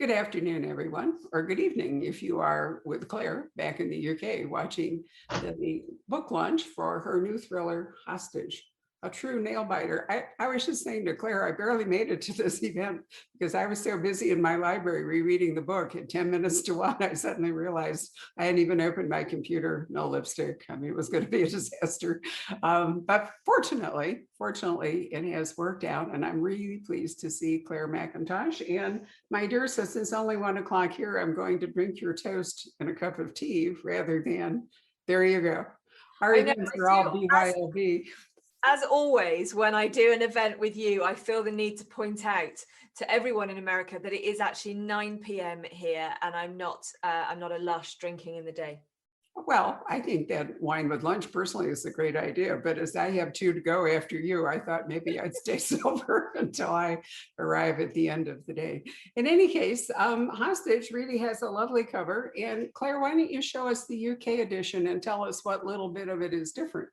Good afternoon, everyone, or good evening if you are with Claire back in the UK watching the book launch for her new thriller, Hostage, a true nail biter. I was just saying to Claire, I barely made it to this event because I was so busy in my library rereading the book. At 10 minutes to 1, I suddenly realized I hadn't even opened my computer, no lipstick. I mean, it was going to be a disaster. But fortunately, it has worked out, and I'm really pleased to see Clare Mackintosh. And my dear, since it's only 1 o'clock here, I'm going to drink your toast and a cup of tea rather than, there you go. Our I know, events I are do. all BYOB. As always, when I do an event with you, I feel the need to point out to everyone in America that it is actually 9 p.m. here, and I'm not a lush drinking in the day. Well, I think that wine with lunch personally is a great idea, but as I have 2 to go after you, I thought maybe I'd stay sober until I arrive at the end of the day. In any case, Hostage really has a lovely cover. And Claire, why don't you show us the UK edition and tell us what little bit of it is different?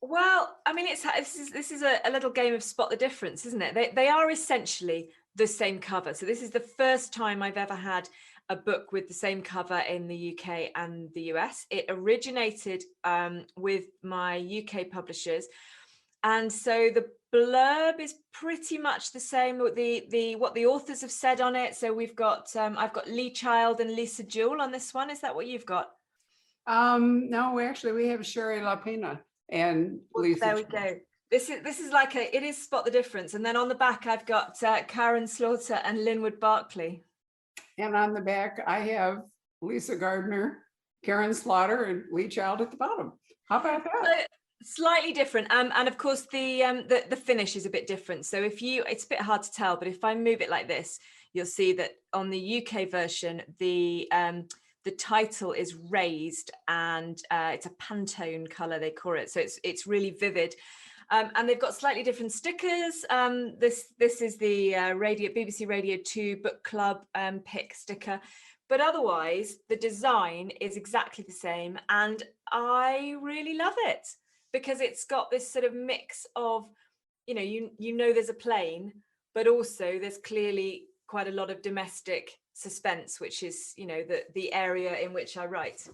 Well, I mean, this is a little game of spot the difference, isn't it? They are essentially the same cover. So this is the first time I've ever had a book with the same cover in the UK and the US. It originated with my UK publishers, and so the blurb is pretty much the same. What the authors have said on it. So we've got I've got Lee Child and Lisa Jewell on this one. Is that what you've got? No, actually, we have Sherry Lapena and Well, Lisa. there we go. This is like it is spot the difference. And then on the back, I've got Karen Slaughter and Linwood Barkley. And on the back, I have Lisa Gardner, Karen Slaughter, and Lee Child at the bottom. How about that? Slightly different, and of course the finish is a bit different. So it's a bit hard to tell, but if I move it like this, you'll see that on the UK version, the title is raised, and it's a Pantone color they call it. So it's really vivid. And they've got slightly different stickers. This is the BBC Radio 2 Book Club pick sticker. But otherwise, the design is exactly the same. And I really love it because it's got this sort of mix of, you know there's a plane, but also there's clearly quite a lot of domestic suspense, which is, the area in which I write.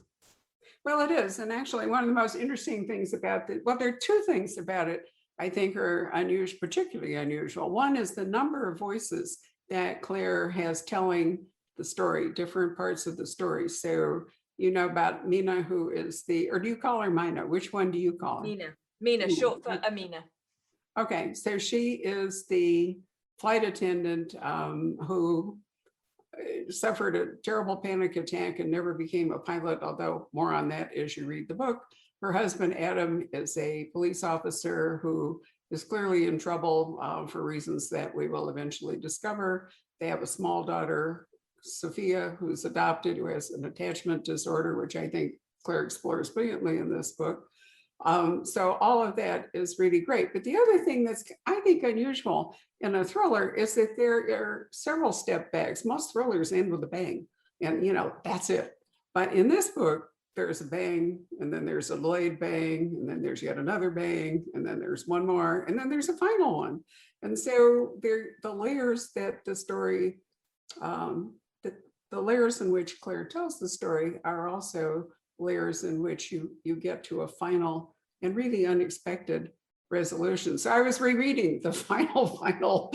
Well, it is. And actually, one of the most interesting things about there are 2 things about it I think are unusual, particularly unusual. One is the number of voices that Claire has telling the story, different parts of the story. So, you know about Mina, who is or do you call her Mina? Which one do you call her? Mina, short for Amina. Okay, so she is the flight attendant who suffered a terrible panic attack and never became a pilot, although more on that as you read the book. Her husband, Adam, is a police officer who is clearly in trouble for reasons that we will eventually discover. They have a small daughter, Sophia, who's adopted, who has an attachment disorder, which I think Claire explores brilliantly in this book. So all of that is really great. But the other thing that's, I think, unusual in a thriller is that there are several step backs. Most thrillers end with a bang, and that's it. But in this book, there's a bang, and then there's a delayed bang, and then there's yet another bang, and then there's one more, and then there's a final one. And so the layers that the story, the layers in which Claire tells the story are also layers in which you get to a final and really unexpected resolution. So I was rereading the final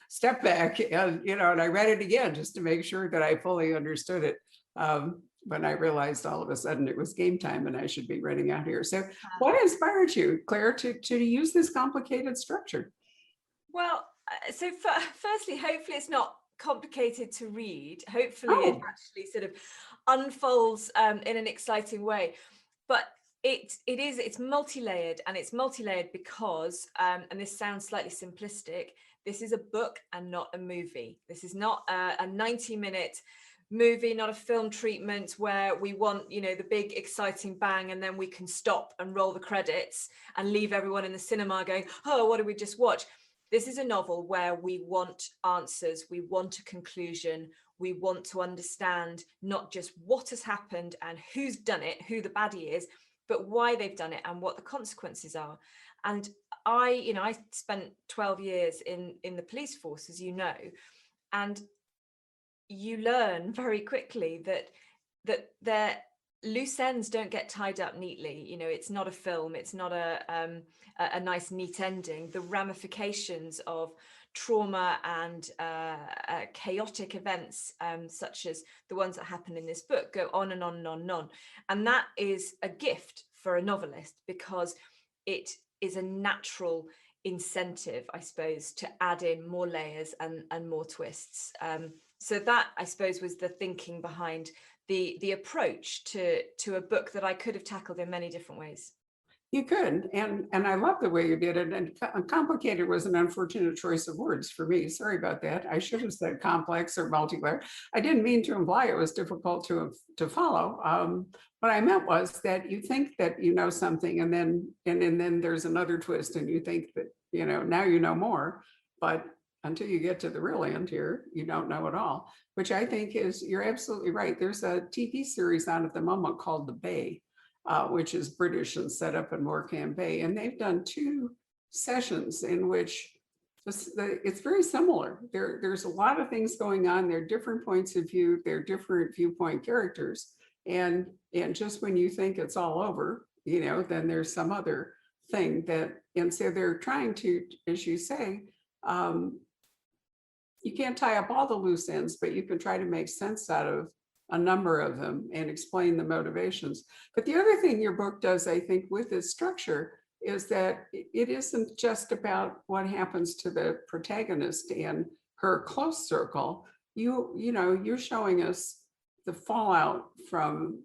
step back, and and I read it again just to make sure that I fully understood it. When I realized all of a sudden it was game time and I should be running out here. So what inspired you, Claire, to use this complicated structure? Well, so firstly, hopefully it's not complicated to read. Hopefully it Oh, actually sort of unfolds in an exciting way. But it's multi-layered, and it's multi-layered because, and this sounds slightly simplistic, this is a book and not a movie. This is not a 90-minute movie, not a film treatment where we want, the big exciting bang and then we can stop and roll the credits and leave everyone in the cinema going, oh, what did we just watch? This is a novel where we want answers, we want a conclusion, we want to understand not just what has happened and who's done it, who the baddie is, but why they've done it and what the consequences are. And I spent 12 years in the police force, as you know, and you learn very quickly that their loose ends don't get tied up neatly. You know, it's not a film, it's not a nice neat ending. The ramifications of trauma and chaotic events, such as the ones that happen in this book, go on and on and on and on. And that is a gift for a novelist, because it is a natural incentive, I suppose, to add in more layers and more twists. So that, I suppose, was the thinking behind the approach to a book that I could have tackled in many different ways. You could, and I love the way you did it. And complicated was an unfortunate choice of words for me. Sorry about that. I should have said complex or multi-layer. I didn't mean to imply it was difficult to follow. What I meant was that you think that you know something, and then there's another twist, and you think that now you know more, but until you get to the real end here, you don't know it all. Which I think you're absolutely right. There's a TV series on at the moment called The Bay. Which is British and set up in Morecambe Bay. And they've done 2 sessions in which it's very similar. There's a lot of things going on. There are different points of view. There are different viewpoint characters. And just when you think it's all over, then there's some other thing and so they're trying to, as you say, you can't tie up all the loose ends, but you can try to make sense out of a number of them and explain the motivations. But the other thing your book does, I think, with its structure is that it isn't just about what happens to the protagonist and her close circle. You're showing us the fallout from,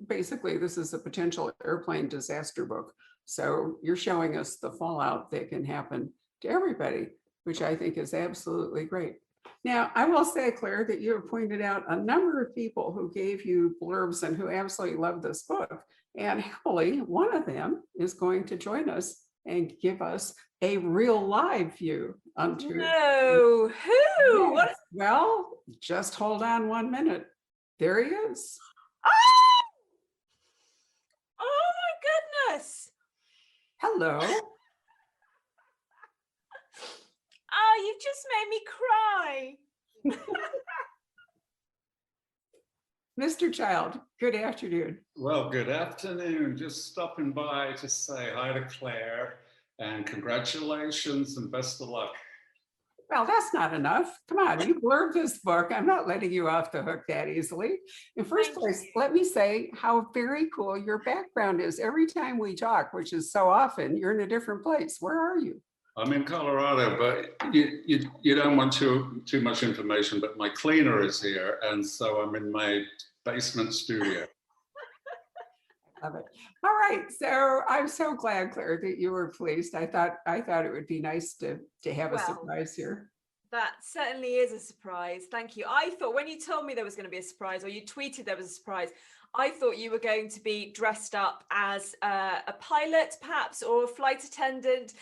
basically, this is a potential airplane disaster book. So you're showing us the fallout that can happen to everybody, which I think is absolutely great. Now, I will say, Claire, that you have pointed out a number of people who gave you blurbs and who absolutely love this book. And happily, one of them is going to join us and give us a real live view onto. No, who? Yes. Well, just hold on 1 minute. There he is. Oh my goodness. Hello. Oh, you've just made me cry. Mr. Child, good afternoon. Well, good afternoon. Just stopping by to say hi to Claire and congratulations and best of luck. Well, that's not enough. Come on, you blurbed this book. I'm not letting you off the hook that easily. In first place, let me say how very cool your background is. Every time we talk, which is so often, you're in a different place. Where are you? I'm in Colorado, but you don't want too much information, but my cleaner is here, and so I'm in my basement studio. Love it. All right, so I'm so glad, Claire, that you were pleased. I thought it would be nice to have a surprise here. That certainly is a surprise. Thank you. I thought when you told me there was going to be a surprise, or you tweeted there was a surprise, I thought you were going to be dressed up as a pilot, perhaps, or a flight attendant.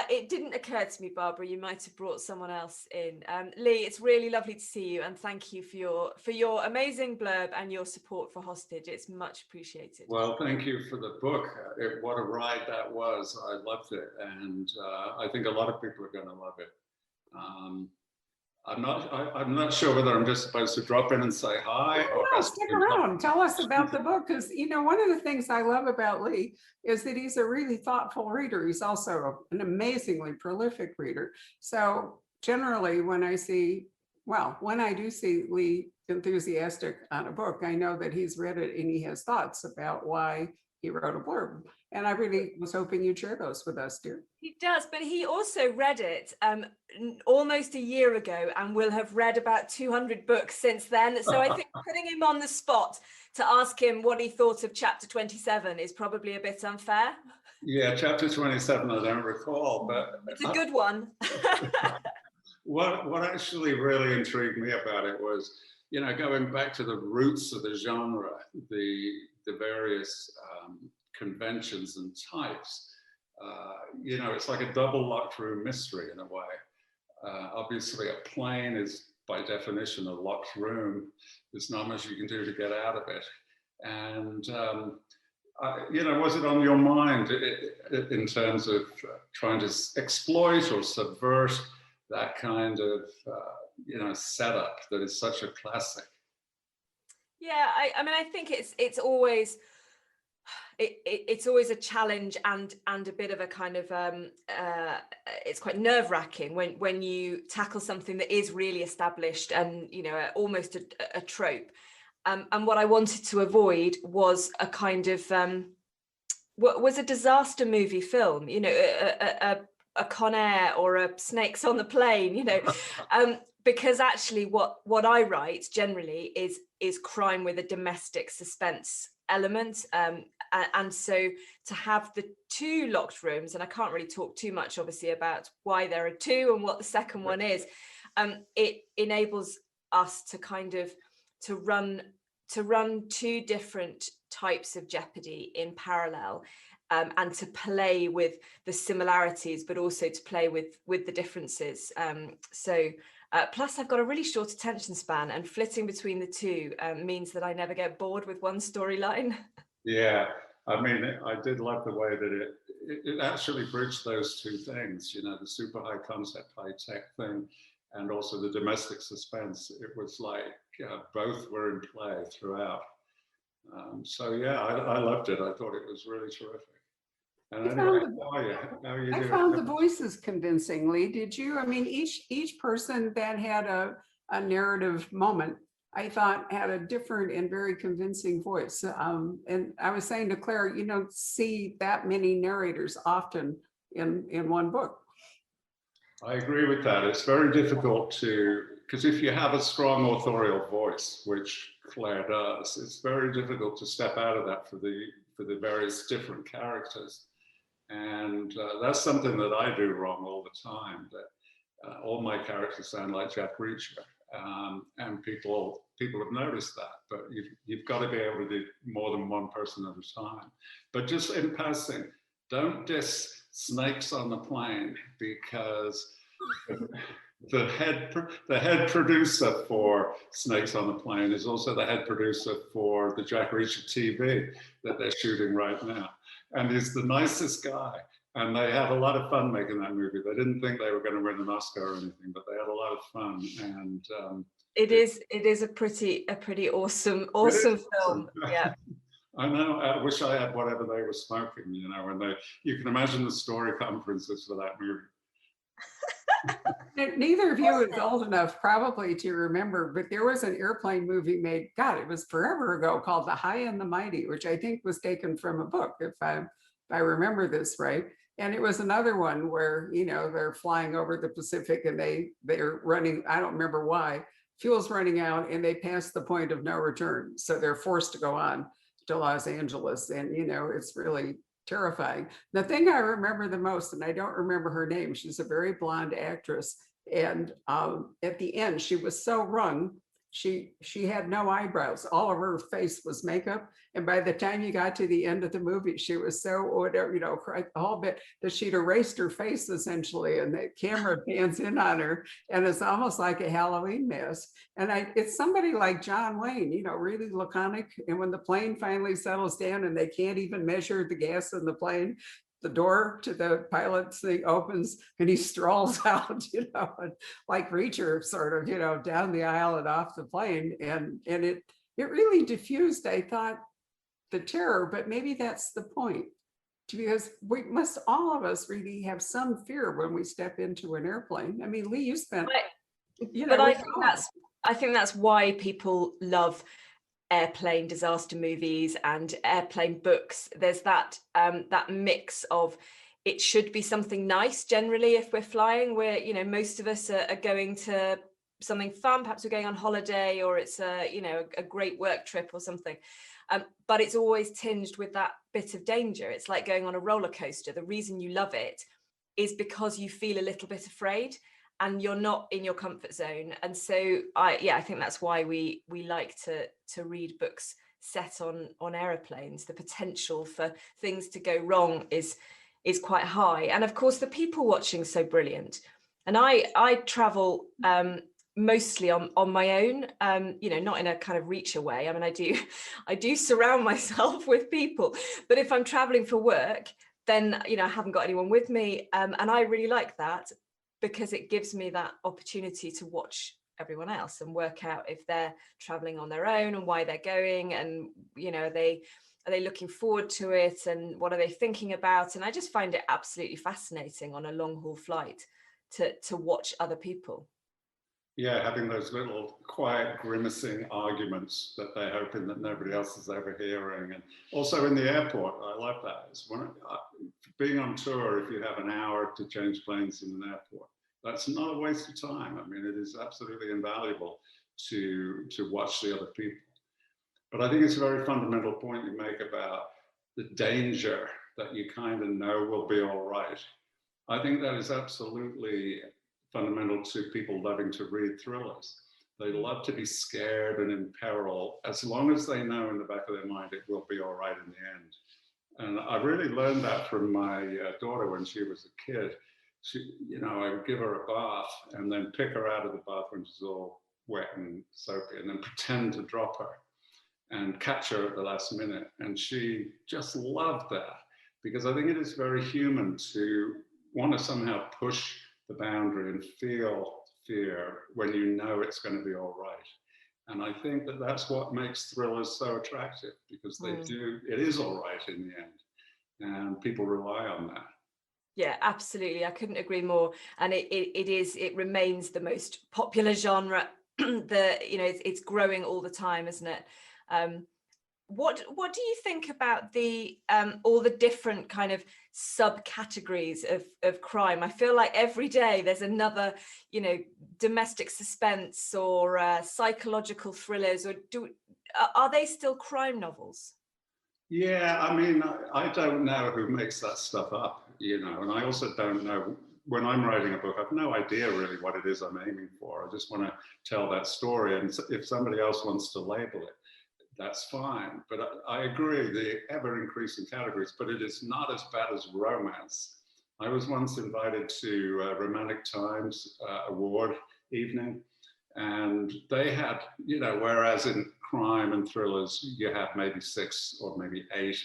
It didn't occur to me, Barbara, you might have brought someone else in. Lee, it's really lovely to see you, and thank you for your amazing blurb and your support for Hostage. It's much appreciated. Well, thank you for the book. What a ride that was. I loved it, and I think a lot of people are going to love it. I'm not sure whether I'm just supposed to drop in and say hi. No, stick around. Tell us about the book, because one of the things I love about Lee is that he's a really thoughtful reader. He's also an amazingly prolific reader. So generally, when I do see Lee enthusiastic on a book, I know that he's read it and he has thoughts about why he wrote a blurb. And I really was hoping you'd share those with us, dear. He does, but he also read it almost a year ago and will have read about 200 books since then. So I think putting him on the spot to ask him what he thought of chapter 27 is probably a bit unfair. Yeah, chapter 27, I don't recall, but it's a good one. What actually really intrigued me about it was, going back to the roots of the genre, the various conventions and types. It's like a double locked room mystery in a way. Obviously, a plane is by definition a locked room. There's not much you can do to get out of it. And was it on your mind in terms of trying to exploit or subvert that kind of setup that is such a classic. Yeah, I mean, I think it's always it's always a challenge and a bit of a kind of it's quite nerve-wracking when you tackle something that is really established and almost a trope. And what I wanted to avoid was a kind of what was a disaster movie film, a Con Air or a Snakes on the Plane, because actually what I write generally is crime with a domestic suspense element, and so to have the two locked rooms, and I can't really talk too much obviously about why there are two and what the second one is, it enables us to kind of to run two different types of jeopardy in parallel, and to play with the similarities but also to play with the differences, plus I've got a really short attention span, and flitting between the two means that I never get bored with one storyline. Yeah, I mean, I did love the way that it actually bridged those two things, the super high concept, high tech thing, and also the domestic suspense. It was like both were in play throughout. So yeah, I loved it. I thought it was really terrific. And anyway, how are you I doing? found the voices convincingly. Did you? I mean, each person that had a narrative moment, I thought had a different and very convincing voice. And I was saying to Claire, you don't see that many narrators often in one book. I agree with that. It's very difficult because if you have a strong authorial voice, which Claire does, it's very difficult to step out of that for the various different characters. And that's something that I do wrong all the time, that all my characters sound like Jack Reacher. And people have noticed that, but you've got to be able to do more than one person at a time. But just in passing, don't diss Snakes on the Plane, because the head producer for Snakes on the Plane is also the head producer for the Jack Reacher TV that they're shooting right now. And he's the nicest guy. And they had a lot of fun making that movie. They didn't think they were going to win an Oscar or anything, but they had a lot of fun. And it is a pretty awesome film. Yeah. I know. I wish I had whatever they were smoking. And you can imagine the story conferences for that movie. Neither of you is old enough probably to remember, but there was an airplane movie made, God, it was forever ago, called The High and the Mighty, which I think was taken from a book, if I remember this right. And it was another one where, they're flying over the Pacific and they're running, I don't remember why, fuel's running out and they pass the point of no return. So they're forced to go on to Los Angeles. And, it's really terrifying. The thing I remember the most, and I don't remember her name, she's a very blonde actress. And at the end, she was so wrung. She had no eyebrows. All of her face was makeup. And by the time you got to the end of the movie, she was so whatever, cried the whole bit that she'd erased her face essentially. And the camera pans in on her, and it's almost like a Halloween mask. And it's somebody like John Wayne, really laconic. And when the plane finally settles down and they can't even measure the gas in the plane, the door to the pilot's thing opens and he strolls out, like Reacher sort of, down the aisle and off the plane. And it really diffused, I thought, the terror, but maybe that's the point, because all of us really have some fear when we step into an airplane. I mean, Lee, you spent, but I think that's why people love airplane disaster movies and airplane books. There's that mix of, it should be something nice generally if we're flying, where most of us are going to something fun, perhaps we're going on holiday, or it's a great work trip or something, but it's always tinged with that bit of danger. It's like going on a roller coaster. The reason you love it is because you feel a little bit afraid and you're not in your comfort zone. And so I think that's why we like to read books set on aeroplanes. The potential for things to go wrong is quite high. And of course the people watching is so brilliant. And I travel mostly on my own, not in a kind of Reacher way. I mean, I do surround myself with people, but if I'm traveling for work, then I haven't got anyone with me, and I really like that, because it gives me that opportunity to watch everyone else and work out if they're traveling on their own and why they're going, and are they looking forward to it, and what are they thinking about. And I just find it absolutely fascinating on a long haul flight to watch other people. Yeah, having those little quiet grimacing arguments that they're hoping that nobody else is ever hearing. And also in the airport, I love that. It's being on tour, if you have an hour to change planes in an airport, that's not a waste of time. I mean, it is absolutely invaluable to watch the other people. But I think it's a very fundamental point you make about the danger that you kind of know will be all right. I think that is absolutely fundamental to people loving to read thrillers. They love to be scared and in peril, as long as they know in the back of their mind it will be all right in the end. And I really learned that from my daughter when she was a kid. She, I would give her a bath and then pick her out of the bath when she's all wet and soapy, and then pretend to drop her and catch her at the last minute. And she just loved that, because I think it is very human to want to somehow push the boundary and feel fear when you know it's going to be all right. And I think that that's what makes thrillers so attractive, because it is all right in the end, and people rely on that. Yeah, absolutely. I couldn't agree more. And it remains the most popular genre. It's growing all the time, isn't it? What do you think about the all the different kind of subcategories of crime? I feel like every day there's another, domestic suspense or psychological thrillers, or are they still crime novels? Yeah, I mean, I don't know who makes that stuff up, and I also don't know, when I'm writing a book, I've no idea really what it is I'm aiming for. I just want to tell that story, and if somebody else wants to label it, that's fine. But I agree, the ever-increasing categories, but it is not as bad as romance. I was once invited to Romantic Times award evening, and they had, whereas in crime and thrillers, you have maybe 6 or maybe 8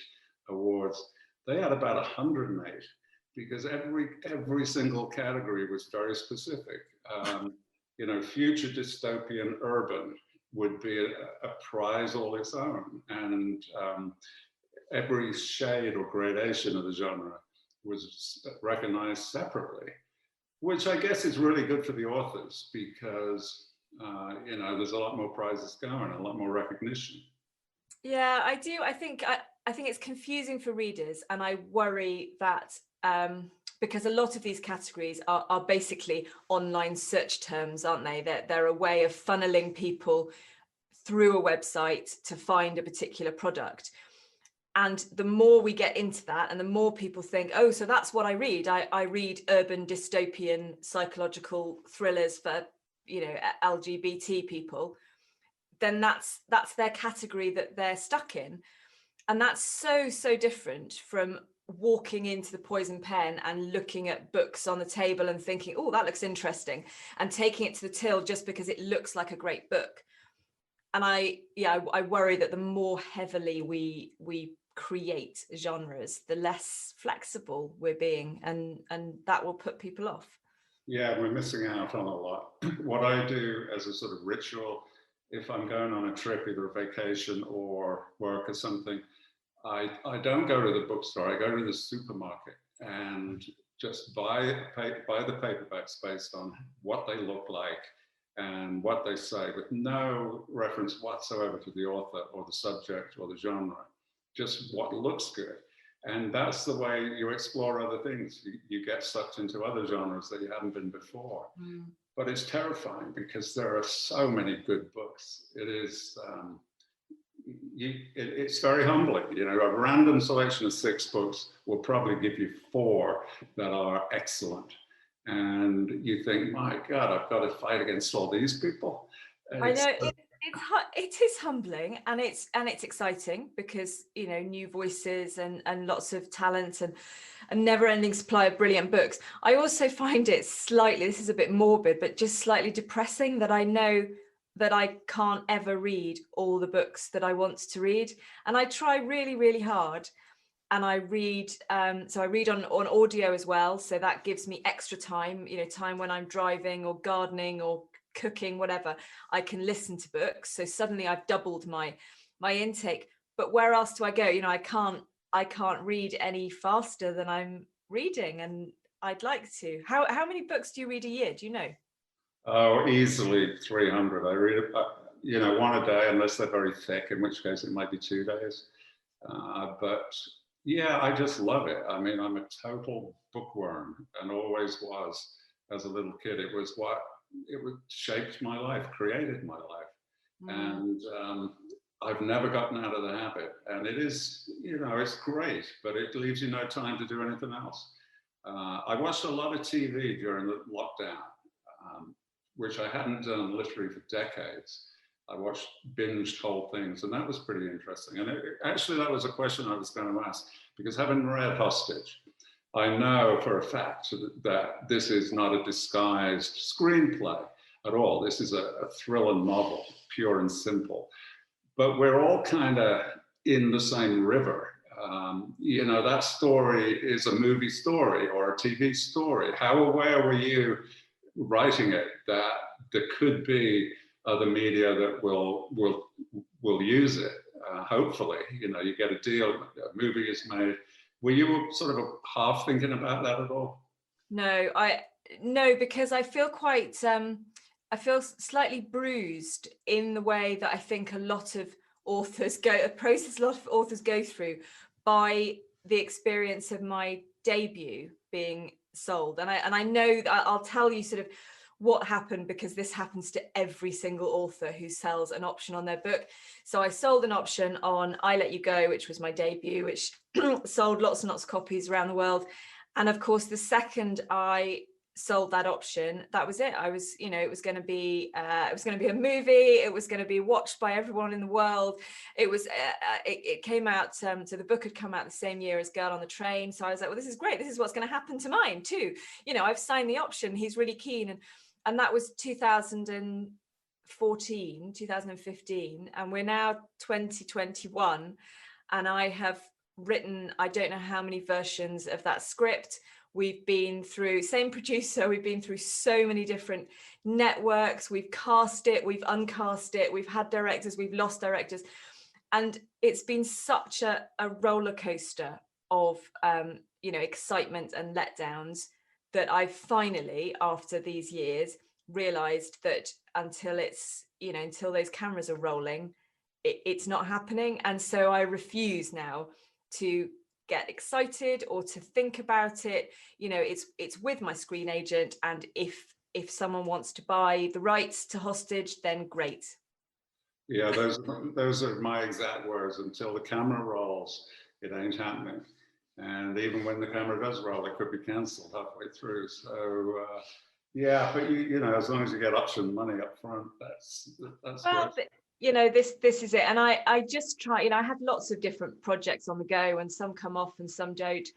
awards, they had about 108, because every single category was very specific. Future dystopian urban would be a prize all its own, and every shade or gradation of the genre was recognized separately, which I guess is really good for the authors, because there's a lot more prizes going, a lot more recognition. Yeah, I do. I think it's confusing for readers, and I worry that because a lot of these categories are basically online search terms, aren't they? They're a way of funneling people through a website to find a particular product. And the more we get into that, and the more people think, oh, so that's what I read. I read urban dystopian psychological thrillers for, LGBT people, then that's their category that they're stuck in. And that's so different from walking into the Poison Pen and looking at books on the table and thinking, oh, that looks interesting, and taking it to the till just because it looks like a great book. And I worry that the more heavily we create genres, the less flexible we're being, and that will put people off. Yeah, we're missing out on a lot. What I do as a sort of ritual, if I'm going on a trip, either a vacation or work or something, I don't go to the bookstore. I go to the supermarket and just buy the paperbacks based on what they look like and what they say, with no reference whatsoever to the author or the subject or the genre, just what looks good. And that's the way you explore other things. You get sucked into other genres that you haven't been before. But it's terrifying, because there are so many good books. It is, it's very humbling. A random selection of 6 books will probably give you 4 that are excellent. And you think, my God, I've got to fight against all these people. I know it is humbling, and it's exciting, because new voices and lots of talent and a never-ending supply of brilliant books. I also find it slightly, this is a bit morbid, but just slightly depressing that I know that I can't ever read all the books that I want to read, and I try really, really hard. And I read, so I read on audio as well. So that gives me extra time, time when I'm driving or gardening or cooking, whatever, I can listen to books. So suddenly I've doubled my intake. But where else do I go? You know, I can't read any faster than I'm reading, and I'd like to. How many books do you read a year? Do you know? Oh, easily 300. I read, you know, one a day, unless they're very thick, in which case it might be 2 days. But yeah, I just love it. I mean, I'm a total bookworm and always was as a little kid. It was shaped my life, created my life. And I've never gotten out of the habit. And it is, you know, it's great, but it leaves you no time to do anything else. I watched a lot of TV during the lockdown, which I hadn't done literally for decades. I watched binged whole things, and that was pretty interesting. And actually, that was a question I was going to ask, because having read Hostage, I know for a fact that this is not a disguised screenplay at all. This is a thriller novel, pure and simple. But we're all kind of in the same river. You know, that story is a movie story or a TV story. How aware were you writing it that there could be other media that will use it? Hopefully, you know, you get a deal, a movie is made. Were you sort of half thinking about that at all? No, because I feel quite I feel slightly bruised in the way that I think a lot of authors go through by the experience of my debut being sold. And I know that I'll tell you sort of what happened, because this happens to every single author who sells an option on their book. So I sold an option on I Let You Go, which was my debut, which sold lots and lots of copies around the world. And of course, the second I sold that option, that was it. I was, you know, it was going to be a movie. It was going to be watched by everyone in the world. It was, it came out. So the book had come out the same year as Girl on the Train. So I was like, well, this is great. This is what's going to happen to mine too. You know, I've signed the option. He's really keen. And that was 2014, 2015. And we're now 2021. And I have written, I don't know how many versions of that script. We've been through, same producer, we've been through so many different networks. We've cast it, we've uncast it, we've had directors, we've lost directors. And it's been such a roller coaster of, you know, excitement and letdowns that I finally, after these years, realized that until it's, you know, until those cameras are rolling, it's not happening. And so I refuse now to get excited or to think about it. You know, it's with my screen agent, and if someone wants to buy the rights to Hostage, then great. Yeah, those are my exact words. Until the camera rolls, it ain't happening. And even when the camera does roll, it could be cancelled halfway through. So yeah, but you know, as long as you get option money up front, that's well, great. You know, this is it. And I just try, you know, I have lots of different projects on the go, and some come off and some don't.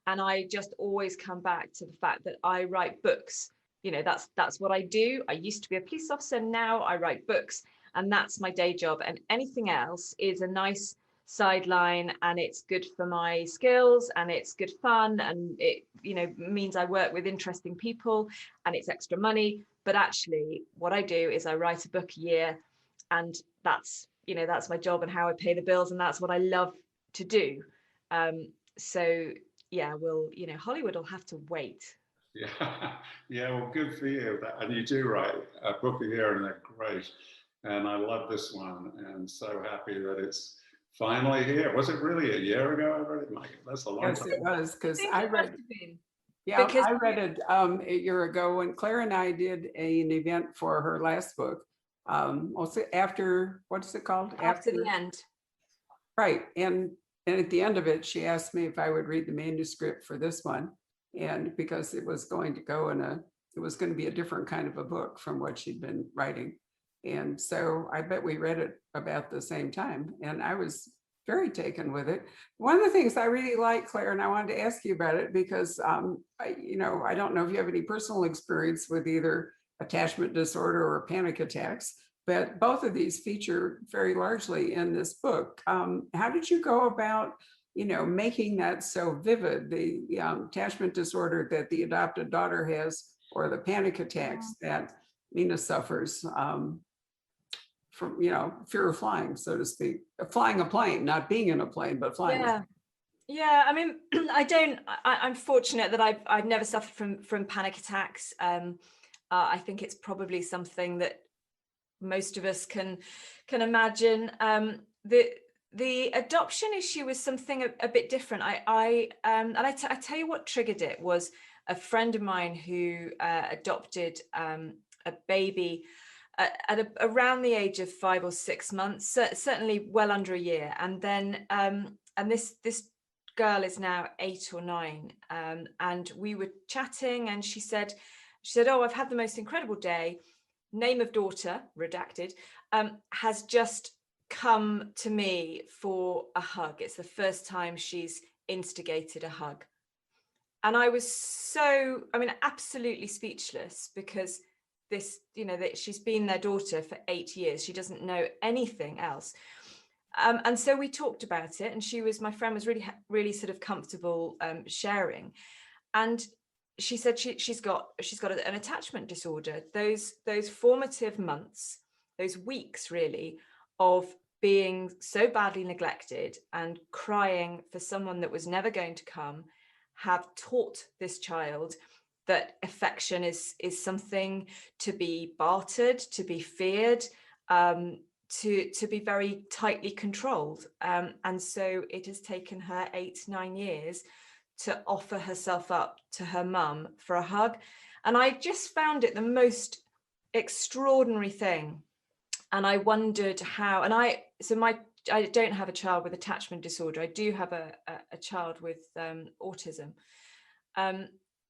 And I just always come back to the fact that I write books. You know, that's what I do. I used to be a police officer. Now I write books, and that's my day job. And anything else is a nice sideline, and it's good for my skills, and it's good fun, and it, you know, means I work with interesting people, and it's extra money. But actually what I do is I write a book a year, and that's, you know, that's my job and how I pay the bills, and that's what I love to do. So yeah, we'll, you know, Hollywood will have to wait. Yeah, yeah, well, good for you. And you do write a book a year, and they're great. And I love this one, and so happy that it's finally here. Was it really a year ago I read it, Mike? That's a long time. Yes, it was, because I read it. Yeah, Because I read it a year ago when Claire and I did an event for her last book. Also after, what's it called? After the End. Right, and at the end of it, she asked me if I would read the manuscript for this one, and because it was going to go it was going to be a different kind of a book from what she'd been writing. And so I bet we read it about the same time, and I was very taken with it. One of the things I really like, Claire, and I wanted to ask you about it because, you know, I don't know if you have any personal experience with either attachment disorder or panic attacks, but both of these feature very largely in this book. How did you go about, you know, making that so vivid, the attachment disorder that the adopted daughter has, or the panic attacks that Mina suffers from, fear of flying, so to speak. Flying a plane, not being in a plane, but flying. Yeah, I mean, I'm fortunate that I've never suffered from panic attacks. I think it's probably something that most of us can imagine. The adoption issue was something a bit different. I tell you what triggered it was a friend of mine who adopted a baby at around the age of 5 or 6 months, certainly well under a year, and then and this girl is now 8 or 9, and we were chatting, and she said, "Oh, I've had the most incredible day. Name of daughter, redacted, has just come to me for a hug. It's the first time she's instigated a hug." And I was absolutely speechless, because this, that she's been their daughter for 8 years. She doesn't know anything else. And so we talked about it, and my friend was really sort of comfortable sharing. And she said she's got an attachment disorder. Those formative months, those weeks really, of being so badly neglected and crying for someone that was never going to come, have taught this child that affection is something to be bartered, to be feared, to be very tightly controlled. And so it has taken her 8-9 years to offer herself up to her mum for a hug. And I just found it the most extraordinary thing. And I wondered how, I don't have a child with attachment disorder. I do have a child with autism.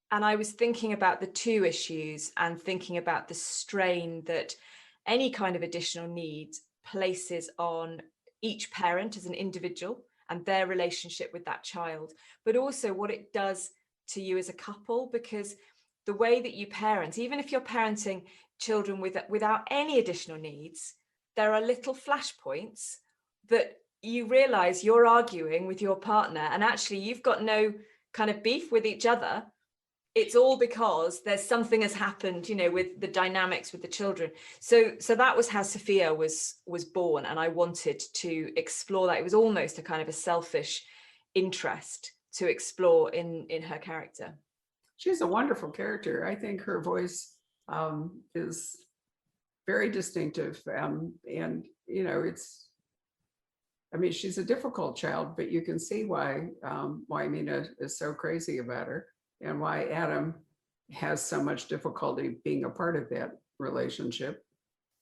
And I was thinking about the two issues, and thinking about the strain that any kind of additional need places on each parent as an individual and their relationship with that child, but also what it does to you as a couple, because the way that you parent, even if you're parenting children without any additional needs, there are little flashpoints that you realize you're arguing with your partner, and actually you've got no kind of beef with each other. It's all because there's something has happened, with the dynamics with the children. So that was how Sophia was born, and I wanted to explore that. It was almost a kind of a selfish interest to explore in her character. She's a wonderful character. I think her voice is very distinctive, and she's a difficult child, but you can see why Mina is so crazy about her, and why Adam has so much difficulty being a part of that relationship.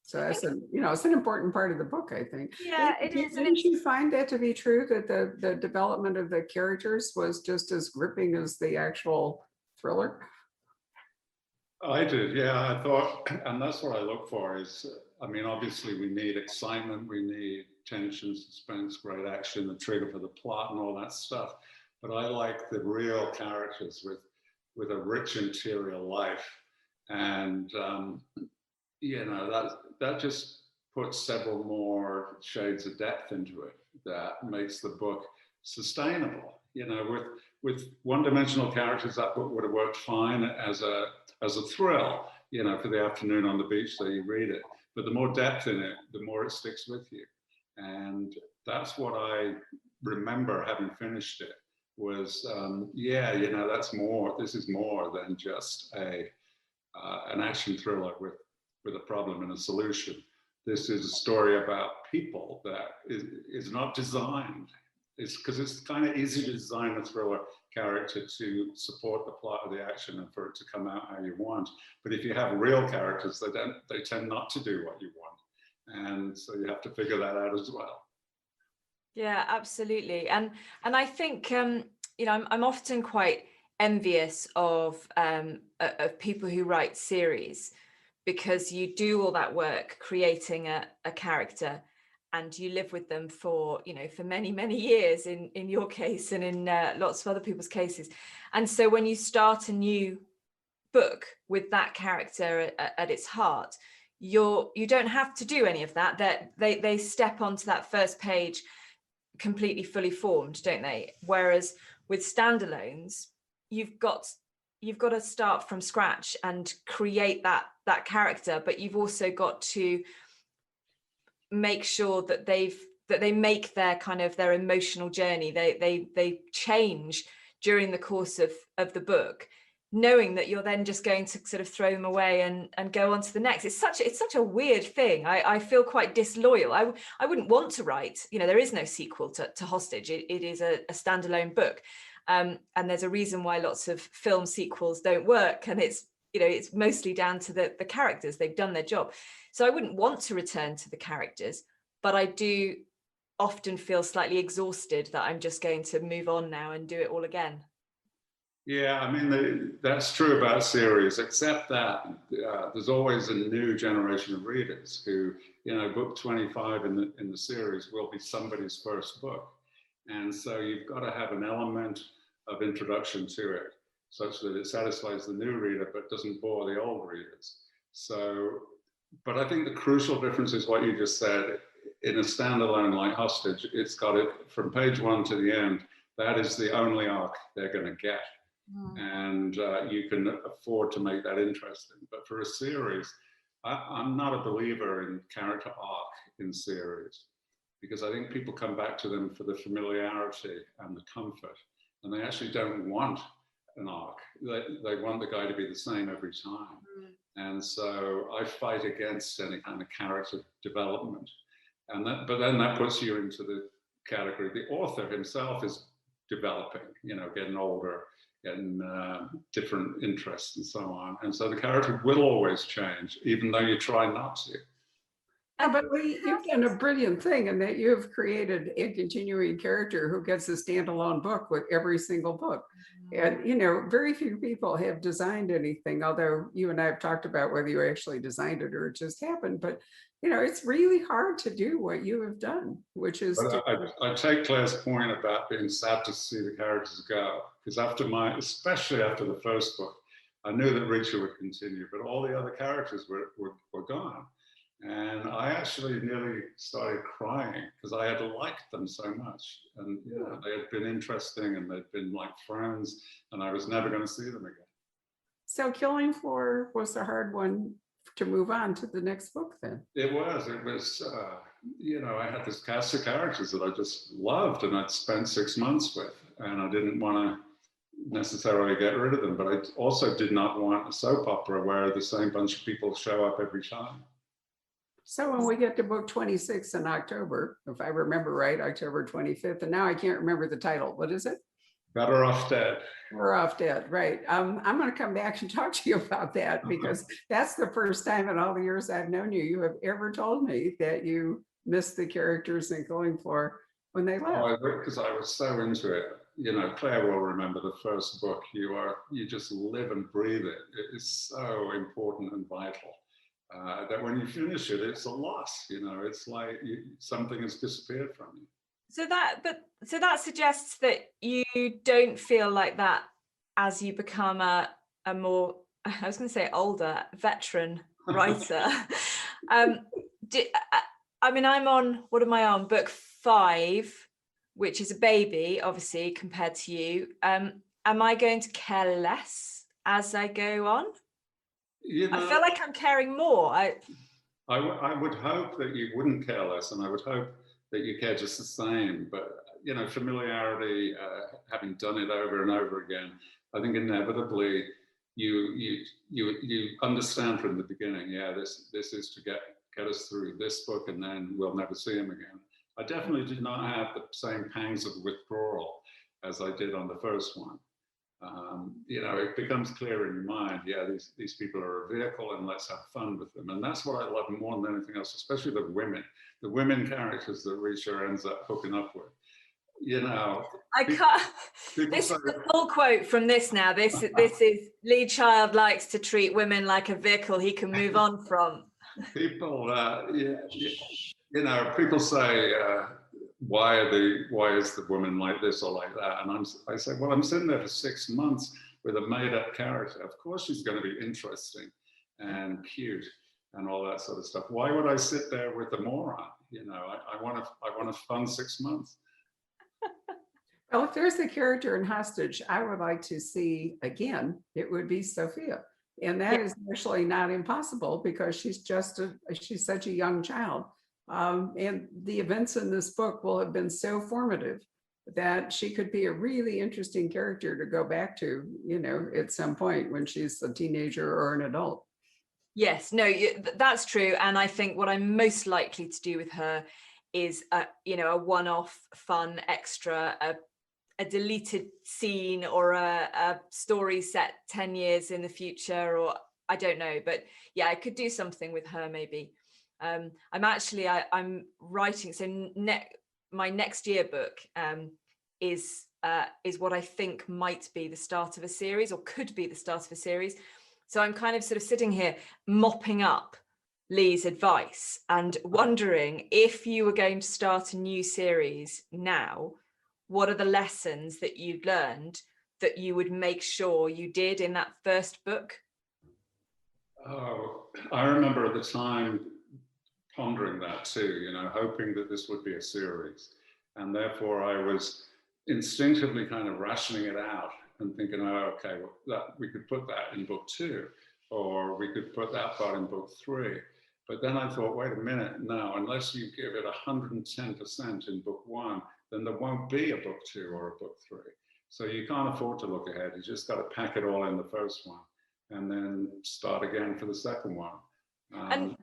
So that's it's an important part of the book, I think. Yeah, it is. Didn't you find that to be true, that the development of the characters was just as gripping as the actual thriller? I did, yeah. I thought, and that's what I look for is, obviously we need excitement, we need tension, suspense, great action, the trigger for the plot and all that stuff. But I like the real characters with a rich interior life. And, that just puts several more shades of depth into it that makes the book sustainable. With one-dimensional characters, that book would have worked fine as a thrill, for the afternoon on the beach, so you read it. But the more depth in it, the more it sticks with you. And that's what I remember having finished it, was, that's more, this is more than just an action thriller with a problem and a solution. This is a story about people that is not designed. It's because it's kind of easy to design a thriller character to support the plot of the action and for it to come out how you want. But if you have real characters, they tend not to do what you want. And so you have to figure that out as well. Yeah, absolutely. And I think, I'm often quite envious of people who write series, because you do all that work creating a character, and you live with them for many, many years in your case, and in lots of other people's cases. And so when you start a new book with that character at its heart, you don't have to do any of that. That they step onto that first page completely fully formed, don't they? Whereas with standalones, you've got you've got to start from scratch and create that character, but you've also got to make sure that they make their kind of their emotional journey. They change during the course of the book, knowing that you're then just going to sort of throw them away and go on to the next. It's such a weird thing. I feel quite disloyal. I wouldn't want to write, there is no sequel to Hostage. It is a standalone book. And there's a reason why lots of film sequels don't work. And it's mostly down to the characters. They've done their job. So I wouldn't want to return to the characters, but I do often feel slightly exhausted that I'm just going to move on now and do it all again. Yeah, I mean, that's true about series, except that there's always a new generation of readers who, book 25 in the series will be somebody's first book. And so you've got to have an element of introduction to it, such that it satisfies the new reader, but doesn't bore the old readers. So, but I think the crucial difference is what you just said. In a standalone like Hostage, it's got it from page 1 to the end. That is the only arc they're going to get. And you can afford to make that interesting. But for a series, I'm not a believer in character arc in series, because I think people come back to them for the familiarity and the comfort, and they actually don't want an arc. They want the guy to be the same every time. And so I fight against any kind of character development. But then that puts you into the category. The author himself is developing, getting older, getting different interests and so on. And so the character will always change, even though you try not to. Yeah, but Lee, you've done a brilliant thing in that you've created a continuing character who gets a standalone book with every single book. And, very few people have designed anything, although you and I have talked about whether you actually designed it or it just happened. But, it's really hard to do what you have done, which is. I take Claire's point about being sad to see the characters go, because especially after the first book, I knew that Reacher would continue, but all the other characters were gone. And I actually nearly started crying because I had liked them so much. And they had been interesting and they'd been like friends, and I was never going to see them again. So Killing Floor was a hard one to move on to the next book then. It was, I had this cast of characters that I just loved and I'd spent 6 months with, and I didn't want to necessarily get rid of them, but I also did not want a soap opera where the same bunch of people show up every time. So when we get to book 26 in October, if I remember right, October 25th, and now I can't remember the title. What is it? Better Off Dead. Better Off Dead, right. I'm going to come back and talk to you about that, because that's the first time in all the years I've known you have ever told me that you missed the characters in Killing Floor when they left. Because I was so into it. Claire will remember the first book. You just live and breathe it. It is so important and vital. That when you finish it, it's a loss. It's like something has disappeared from you. So that suggests that you don't feel like that as you become a more, I was going to say older, veteran writer. I'm on, what am I on? Book 5, which is a baby, obviously, compared to you. Am I going to care less as I go on? I feel like I'm caring more. I would hope that you wouldn't care less, and I would hope that you care just the same. But familiarity, having done it over and over again, I think inevitably you understand from the beginning. Yeah, this is to get us through this book, and then we'll never see him again. I definitely did not have the same pangs of withdrawal as I did on the first one. It becomes clear in your mind, these people are a vehicle and let's have fun with them. And that's what I love more than anything else, especially the women characters that Reacher ends up hooking up with. I can't. This is a full quote from this now. This is Lee Child likes to treat women like a vehicle he can move on from. People, people say, why is the woman like this or like that? And I say, well, I'm sitting there for 6 months with a made-up character. Of course she's going to be interesting and cute and all that sort of stuff. Why would I sit there with a moron? I want a fun 6 months. Well, if there's a character in Hostage I would like to see again, it would be Sophia. And that Yeah. is actually not impossible because she's such a young child. And the events in this book will have been so formative that she could be a really interesting character to go back to, at some point when she's a teenager or an adult. Yes, no, that's true. And I think what I'm most likely to do with her is, a one-off fun extra, a deleted scene or a story set 10 years in the future, or I don't know. But yeah, I could do something with her maybe. I'm writing, so my next year book is what I think might be the start of a series, or could be the start of a series. So I'm kind of sort of sitting here mopping up Lee's advice and wondering, if you were going to start a new series now, what are the lessons that you'd learned that you would make sure you did in that first book? Oh, I remember at the time pondering that too, hoping that this would be a series. And therefore I was instinctively kind of rationing it out and thinking, oh, okay, well, we could put that in book 2, or we could put that part in book 3. But then I thought, wait a minute, no, unless you give it 110% in book 1, then there won't be a book 2 or a book 3. So you can't afford to look ahead. You just got to pack it all in the first one and then start again for the second one. And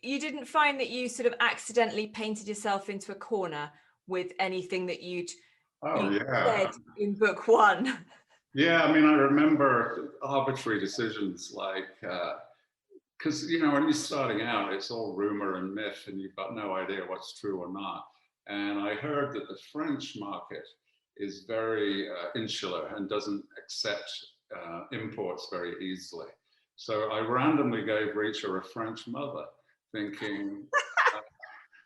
you didn't find that you sort of accidentally painted yourself into a corner with anything that you'd said in book 1? Yeah, I mean, I remember arbitrary decisions like, because, when you're starting out, it's all rumor and myth and you've got no idea what's true or not. And I heard that the French market is very insular and doesn't accept imports very easily. So I randomly gave Reacher a French mother, thinking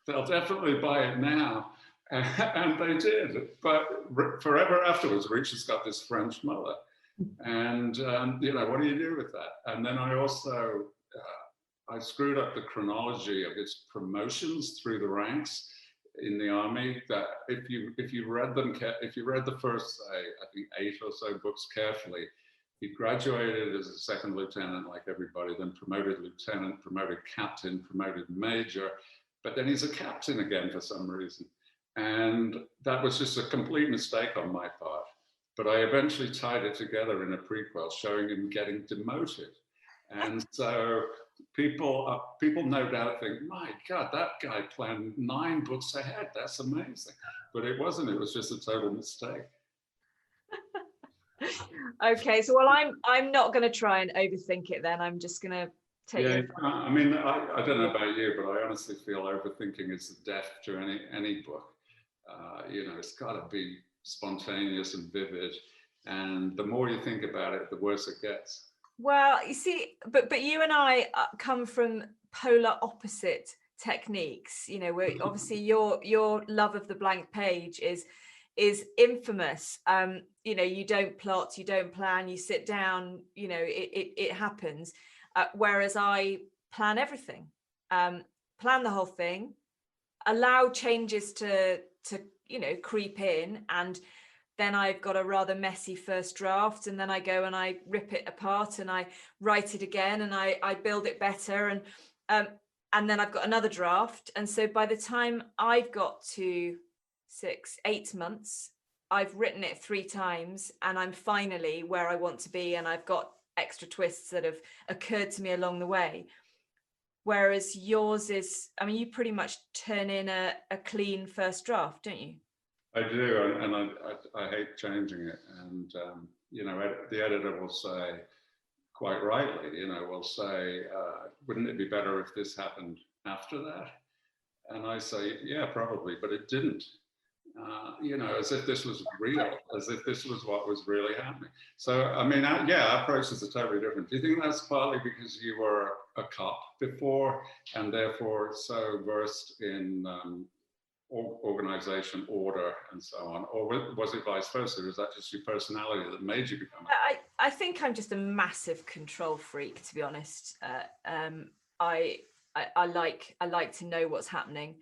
they'll definitely buy it now. And they did, but forever afterwards, Reacher's got this French mother. And, what do you do with that? And then I also, I screwed up the chronology of his promotions through the ranks in the army, that if you read the first, I think 8 or so books carefully, he graduated as a second lieutenant like everybody, then promoted lieutenant, promoted captain, promoted major, but then he's a captain again for some reason. And that was just a complete mistake on my part. But I eventually tied it together in a prequel showing him getting demoted. And so people no doubt think, my God, that guy planned 9 books ahead. That's amazing. But it wasn't, it was just a total mistake. Okay, so I'm not going to try and overthink it then. I'm just going to take it. I mean, I don't know about you, but I honestly feel overthinking is the death to any book. It's got to be spontaneous and vivid, and the more you think about it, the worse it gets. Well, you see, but you and I come from polar opposite techniques. Where obviously your love of the blank page is infamous. You don't plot, you don't plan, you sit down. It happens. Whereas I plan everything, plan the whole thing, allow changes to creep in, and then I've got a rather messy first draft, and then I go and I rip it apart and I write it again and I build it better, and then I've got another draft. And so by the time I've got to 6-8 months, I've written it 3 times and I'm finally where I want to be, and I've got extra twists that have occurred to me along the way. Whereas yours is, I mean, you pretty much turn in a clean first draft, don't you? I do, and I hate changing it. And, the editor will say, quite rightly, will say, wouldn't it be better if this happened after that? And I say, yeah, probably, but it didn't. As if this was real, as if this was what was really happening. So, I mean, our approaches are totally different. Do you think that's partly because you were a cop before and therefore so versed in organization, order, and so on? Or was it vice versa? Was that just your personality that made you become I think I'm just a massive control freak, to be honest. I like to know what's happening.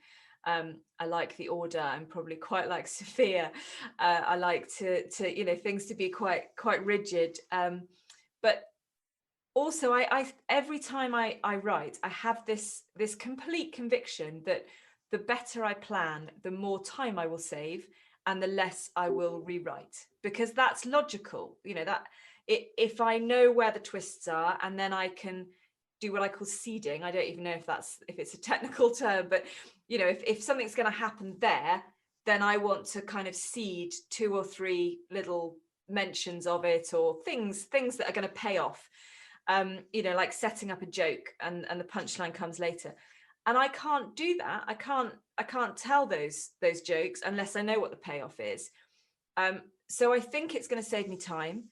I like the order. I'm probably quite like Sophia. I like to things to be quite rigid. But also, I every time I write, I have this complete conviction that the better I plan, the more time I will save, and the less I will rewrite, because that's logical. That if I know where the twists are, and then I can do what I call seeding. I don't even know if it's a technical term, but if something's going to happen there, then I want to kind of seed 2 or 3 little mentions of it, or things that are going to pay off. Like setting up a joke and the punchline comes later. And I can't do that. I can't tell those jokes unless I know what the payoff is. So I think it's going to save me time.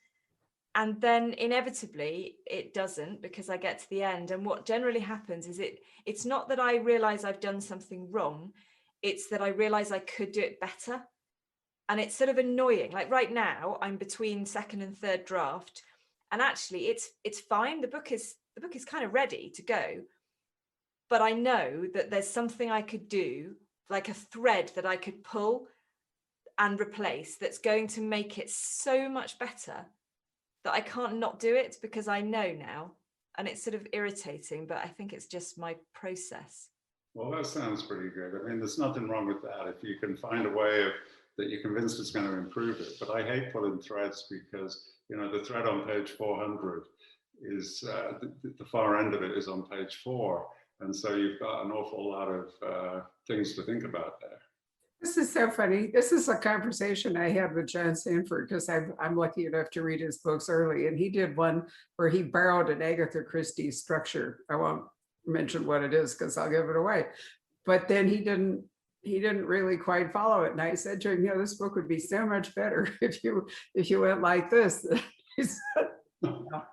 And then inevitably it doesn't, because I get to the end. And what generally happens is it's not that I realize I've done something wrong. It's that I realize I could do it better. And it's sort of annoying. Like right now, I'm between second and third draft. And actually it's fine. The book is kind of ready to go. But I know that there's something I could do, like a thread that I could pull and replace, that's going to make it so much better that I can't not do it, because I know now. And it's sort of irritating, but I think it's just my process. Well, that sounds pretty good. I mean, there's nothing wrong with that if you can find a way that you're convinced it's going to improve it. But I hate pulling threads, because the thread on page 400 is the far end of it is on page 4, and so you've got an awful lot of things to think about there. This is so funny. This is a conversation I had with John Sanford, because I'm lucky enough to read his books early, and he did one where he borrowed an Agatha Christie structure. I won't mention what it is because I'll give it away. But then he didn't really quite follow it. And I said to him, this book would be so much better if you went like this. He said, no,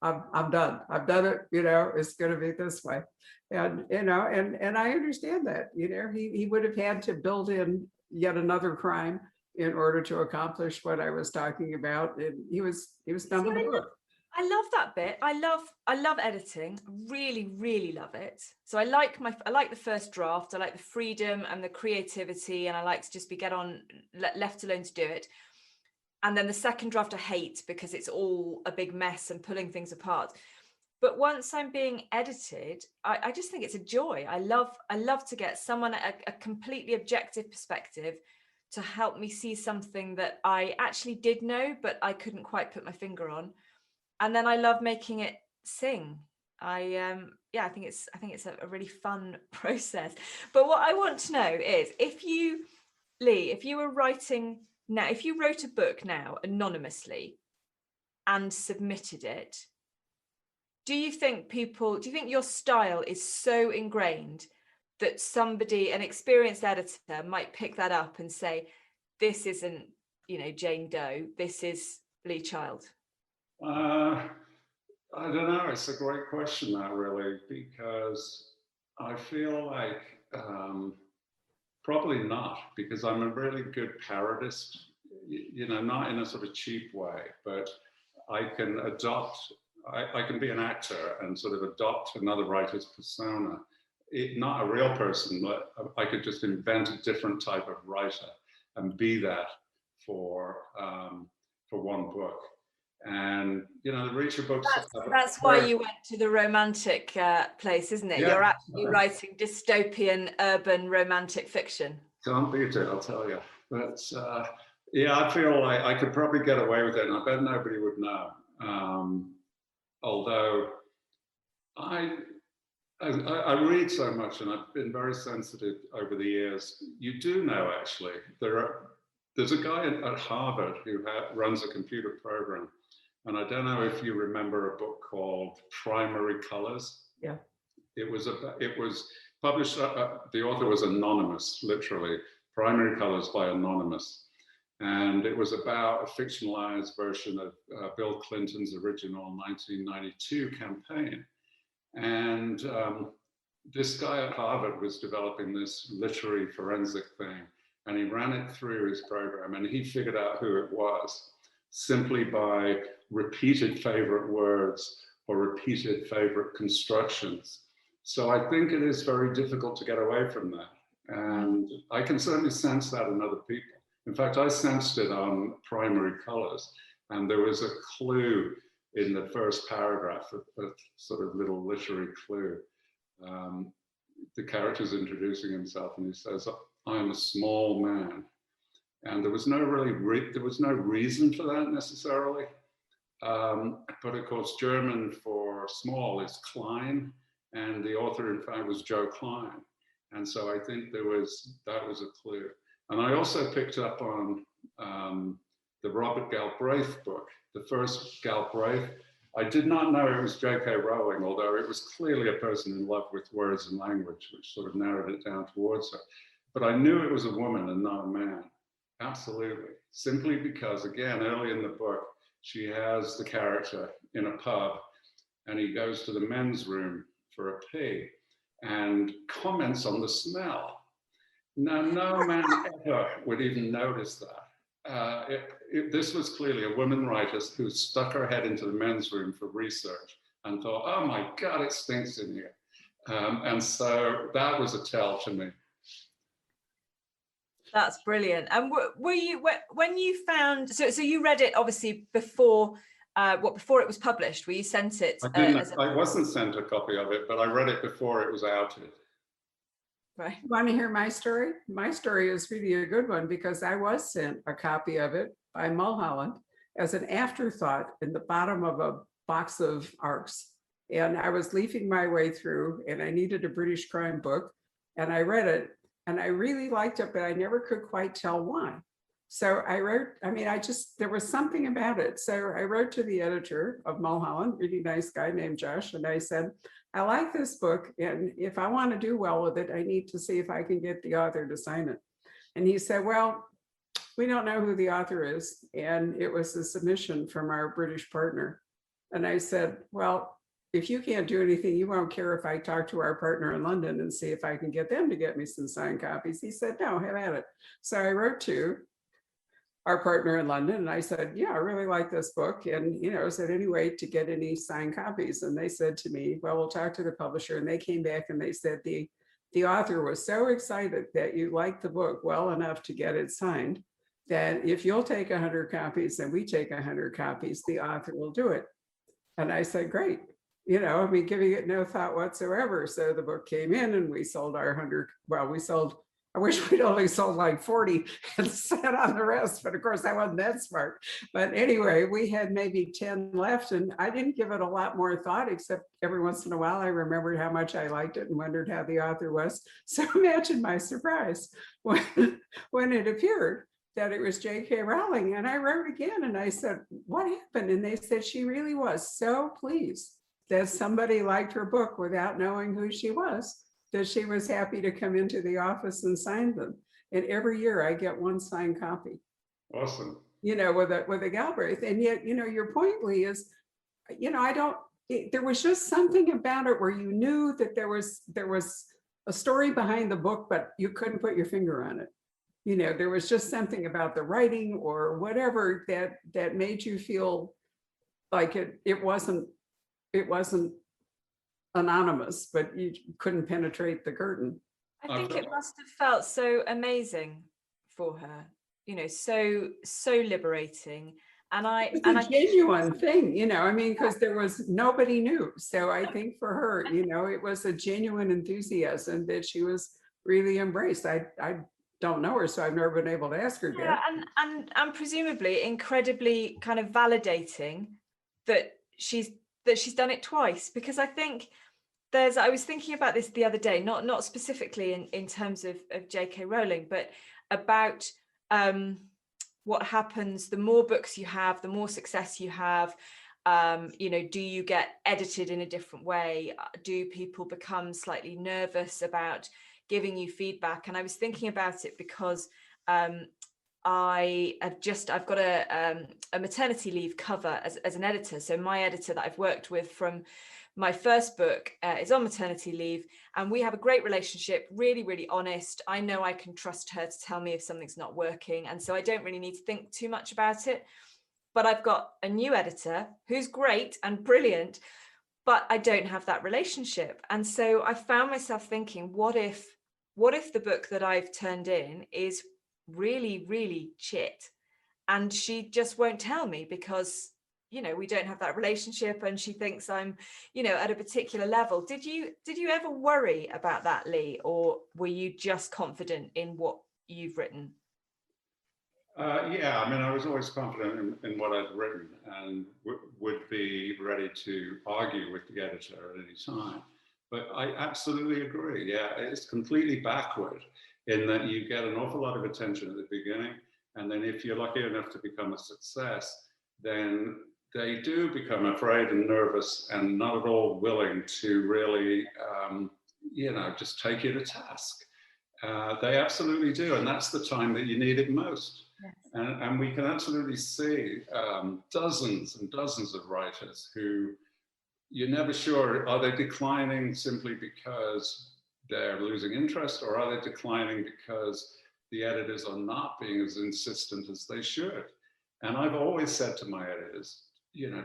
I'm done. I've done it. It's going to be this way. And, and I understand that, he would have had to build in yet another crime in order to accomplish what I was talking about. And he was done with the book. I love that bit. I love editing. Really, really love it. So I like the first draft. I like the freedom and the creativity, and I like to just be left alone to do it. And then the second draft I hate, because it's all a big mess and pulling things apart. But once I'm being edited, I just think it's a joy. I love to get someone a completely objective perspective to help me see something that I actually did know, but I couldn't quite put my finger on. And then I love making it sing. I think it's a really fun process. But what I want to know is, if you were writing now, if you wrote a book now anonymously and submitted it, do you think your style is so ingrained that an experienced editor might pick that up and say, this isn't, Jane Doe, this is Lee Child? I don't know. It's a great question, that, really, because I feel like probably not, because I'm a really good parodist, not in a sort of cheap way, but I can I can be an actor and sort of adopt another writer's persona. Not a real person, but I could just invent a different type of writer and be that for one book. And the Reacher books. That's why you went to the romantic place, isn't it? Yeah. You're actually writing dystopian, urban, romantic fiction. Can't beat it, I'll tell you. But I feel like I could probably get away with it, and I bet nobody would know. Although I read so much, and I've been very sensitive over the years. You do know, actually, there's a guy at Harvard who runs a computer program. And I don't know if you remember a book called Primary Colors. Yeah. It was published, the author was anonymous, literally, Primary Colors by Anonymous. And it was about a fictionalized version of Bill Clinton's original 1992 campaign. And this guy at Harvard was developing this literary forensic thing, and he ran it through his program, and he figured out who it was simply by repeated favorite words or repeated favorite constructions. So I think it is very difficult to get away from that. And I can certainly sense that in other people. In fact, I sensed it on Primary Colors, and there was a clue in the first paragraph, a sort of little literary clue. The character's introducing himself, and he says, "I'm a small man," and there was no reason for that necessarily. But of course, German for small is Klein, and the author, in fact, was Joe Klein. And so I think that was a clue. And I also picked up on the Robert Galbraith book, the first Galbraith. I did not know it was J.K. Rowling, although it was clearly a person in love with words and language, which sort of narrowed it down towards her. But I knew it was a woman and not a man. Absolutely. Simply because, again, early in the book, she has the character in a pub, and he goes to the men's room for a pee and comments on the smell. Now, no man ever would even notice that. This was clearly a woman writer who stuck her head into the men's room for research and thought, oh my God, it stinks in here. And so that was a tell to me. That's brilliant. And were you, when you found, so you read it obviously before, before it was published? Were you sent it? I wasn't sent a copy of it, but I read it before it was outed. Right. Want to hear my story? My story is really a good one because I was sent a copy of it by Mulholland as an afterthought in the bottom of a box of ARCs. And I was leafing my way through and I needed a British crime book, and I read it and I really liked it, but I never could quite tell why. So I wrote, there was something about it. So I wrote to the editor of Mulholland, really nice guy named Josh, and I said, I like this book, and if I want to do well with it, I need to see if I can get the author to sign it. And he said, well, we don't know who the author is. And it was a submission from our British partner. And I said, well, if you can't do anything, you won't care if I talk to our partner in London and see if I can get them to get me some signed copies. He said, no, have at it. So I wrote to our partner in London, and I said, yeah, I really like this book. And, is there any way to get any signed copies? And they said to me, well, we'll talk to the publisher. And they came back and they said, the author was so excited that you liked the book well enough to get it signed, that if you'll take 100 copies and we take 100 copies, the author will do it. And I said, great. Giving it no thought whatsoever. So the book came in and we sold our 100. Well, I wish we'd only sold like 40 and sat on the rest, but of course I wasn't that smart. But anyway, we had maybe 10 left, and I didn't give it a lot more thought, except every once in a while I remembered how much I liked it and wondered how the author was. So imagine my surprise when it appeared that it was J.K. Rowling. And I wrote again and I said, what happened? And they said she really was so pleased that somebody liked her book without knowing who she was, that she was happy to come into the office and sign them. And every year I get one signed copy. Awesome. With a Galbraith. And yet, your point, Lee, is, there was just something about it where you knew that there was a story behind the book, but you couldn't put your finger on it. There was just something about the writing or whatever that made you feel like it wasn't anonymous, but you couldn't penetrate the curtain. I think it must have felt so amazing for her, so liberating. And it's a genuine thing, because there was nobody knew. So I think for her, it was a genuine enthusiasm that she was really embraced. I don't know her, so I've never been able to ask her. Yeah, and presumably incredibly kind of validating that she's done it twice, because I think I was thinking about this the other day, not specifically in terms of J.K. Rowling, but about what happens the more books you have, the more success you have. Do you get edited in a different way? Do people become slightly nervous about giving you feedback? And I was thinking about it because I've got a maternity leave cover as an editor. So my editor that I've worked with from my first book is on maternity leave, and we have a great relationship, really, really honest. I know I can trust her to tell me if something's not working. And so I don't really need to think too much about it. But I've got a new editor who's great and brilliant, but I don't have that relationship. And so I found myself thinking, what if the book that I've turned in is really, really shit? And she just won't tell me because, you know, we don't have that relationship, and she thinks I'm, you know, at a particular level. Did you ever worry about that, Lee, or were you just confident in what you've written? Yeah, I mean, I was always confident in what I'd written, and would be ready to argue with the editor at any time. But I absolutely agree. Yeah, it's completely backward in that you get an awful lot of attention at the beginning, and then if you're lucky enough to become a success, then they do become afraid and nervous and not at all willing to really, you know, just take you to task. They absolutely do, and that's the time that you need it most. Yes. And we can absolutely see dozens and dozens of writers who you're never sure, are they declining simply because they're losing interest, or are they declining because the editors are not being as insistent as they should? And I've always said to my editors, you know,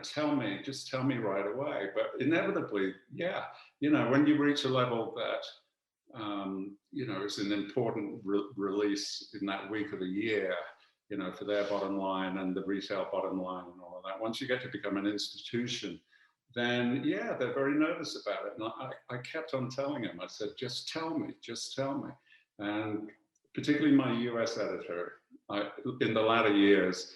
just tell me right away. But inevitably, yeah, you know, when you reach a level that you know, it's an important release in that week of the year, you know, for their bottom line and the retail bottom line and all of that. Once you get to become an institution, then yeah, they're very nervous about it. And I kept on telling them, I said, just tell me. And particularly my US editor, in the latter years,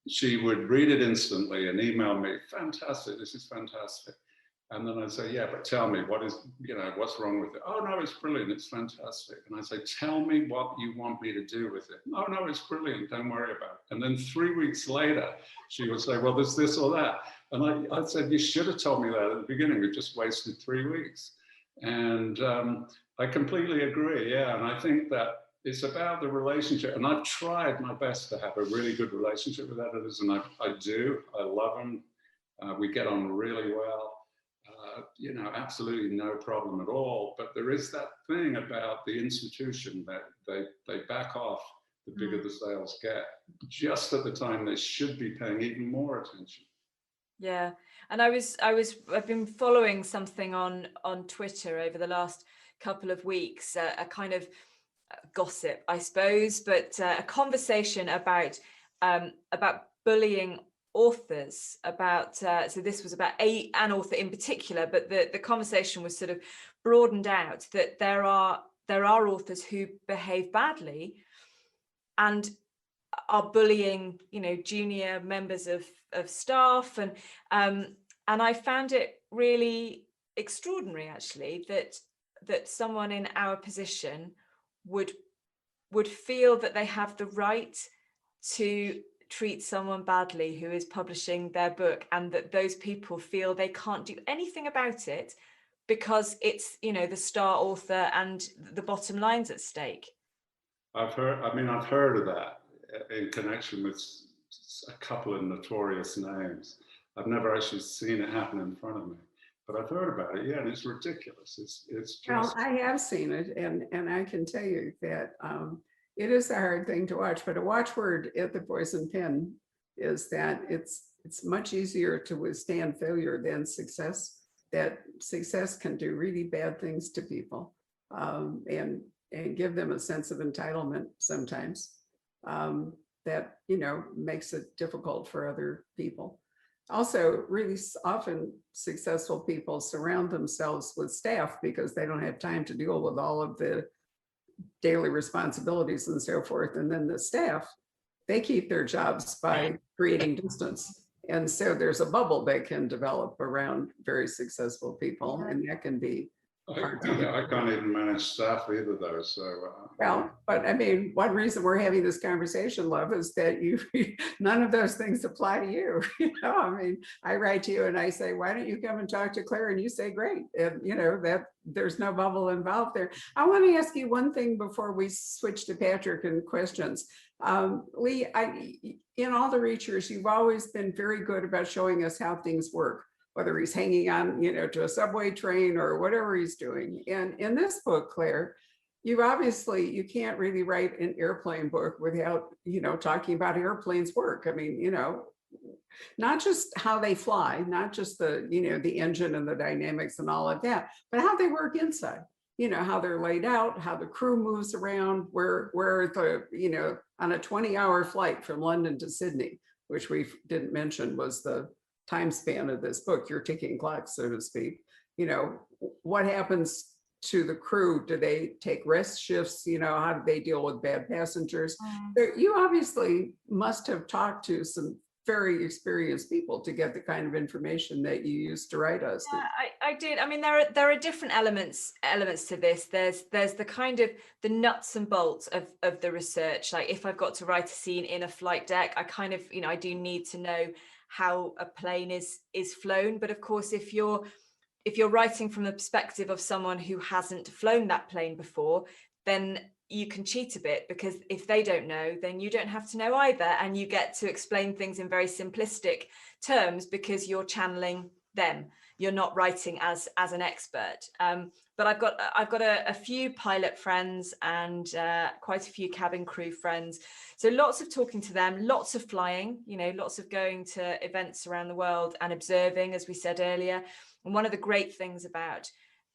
she would read it instantly and email me, fantastic, this is fantastic. And then I'd say, yeah, but tell me, what's wrong with it? Oh, no, it's brilliant. It's fantastic. And I'd say, tell me what you want me to do with it. Oh, no, it's brilliant. Don't worry about it. And then 3 weeks later, she would say, well, there's this or that. And I said, you should have told me that at the beginning. We've just wasted 3 weeks. And I completely agree. Yeah. And I think that it's about the relationship. And I've tried my best to have a really good relationship with editors. And I do. I love them. We get on really well. You know, absolutely no problem at all. But there is that thing about the institution that they back off the bigger the sales get, just at the time they should be paying even more attention. Yeah, and I've been following something on Twitter over the last couple of weeks, a kind of gossip, I suppose, but a conversation about bullying authors, about so this was about an author in particular, but the conversation was sort of broadened out that there are authors who behave badly and are bullying, you know, junior members of staff, and I found it really extraordinary, actually, that someone in our position would feel that they have the right to treat someone badly who is publishing their book, and that those people feel they can't do anything about it because it's, you know, the star author and the bottom line's at stake. I've heard of that in connection with a couple of notorious names. I've never actually seen it happen in front of me, but I've heard about it. Yeah, and it's ridiculous. It's just. Well, I have seen it, and I can tell you that it is a hard thing to watch. But a watchword at the Poison Pen is that it's much easier to withstand failure than success. That success can do really bad things to people, and give them a sense of entitlement sometimes. That, you know, makes it difficult for other people. Also, really often successful people surround themselves with staff because they don't have time to deal with all of the daily responsibilities and so forth. And then the staff, they keep their jobs by creating distance. And so there's a bubble that can develop around very successful people, and that can be hard to get. I can't even manage staff either, though. So well, but I mean, one reason we're having this conversation, love, is that none of those things apply to you. You know, I mean, I write to you and I say, why don't you come and talk to Claire? And you say, great. And you know, that there's no bubble involved there. I want to ask you one thing before we switch to Patrick and questions. Lee, in all the reachers, you've always been very good about showing us how things work, whether he's hanging on, you know, to a subway train or whatever he's doing. And in this book, Claire, you can't really write an airplane book without, you know, talking about airplanes work. I mean, you know, not just how they fly, not just the, the engine and the dynamics and all of that, but how they work inside, how they're laid out, how the crew moves around, where the, on a 20-hour flight from London to Sydney, which we didn't mention was the time span of this book, your ticking clock, so to speak. What happens to the crew? Do they take rest shifts? How do they deal with bad passengers? You obviously must have talked to some very experienced people to get the kind of information that you used to write us. Yeah, I did. I mean, there are different elements to this. There's the kind of the nuts and bolts of the research. Like if I've got to write a scene in a flight deck, I kind of, I do need to know how a plane is flown. But of course, if you're writing from the perspective of someone who hasn't flown that plane before, then you can cheat a bit, because if they don't know, then you don't have to know either, and you get to explain things in very simplistic terms because you're channeling them. You're not writing as an expert. But I've got a few pilot friends and quite a few cabin crew friends. So lots of talking to them, lots of flying, lots of going to events around the world and observing, as we said earlier. And one of the great things about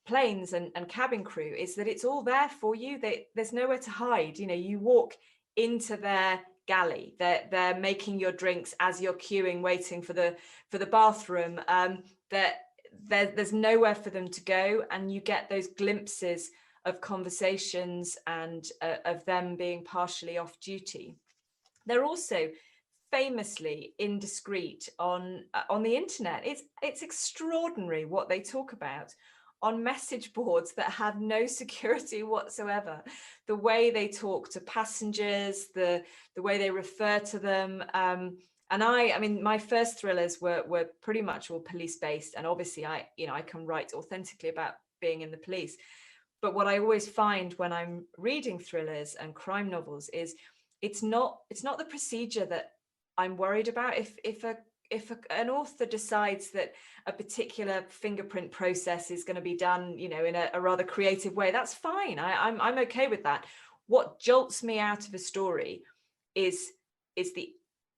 planes and cabin crew is that it's all there for you. There's nowhere to hide. You walk into their galley. They're making your drinks as you're queuing, waiting for the bathroom. There's nowhere for them to go, and you get those glimpses of conversations and of them being partially off duty. They're also famously indiscreet on the internet. It's extraordinary what they talk about on message boards that have no security whatsoever. The way they talk to passengers, the way they refer to them. And I mean, my first thrillers were pretty much all police based, and obviously I can write authentically about being in the police. But what I always find when I'm reading thrillers and crime novels is it's not the procedure that I'm worried about. If an author decides that a particular fingerprint process is going to be done, in a rather creative way, that's fine. I'm okay with that. What jolts me out of a story is the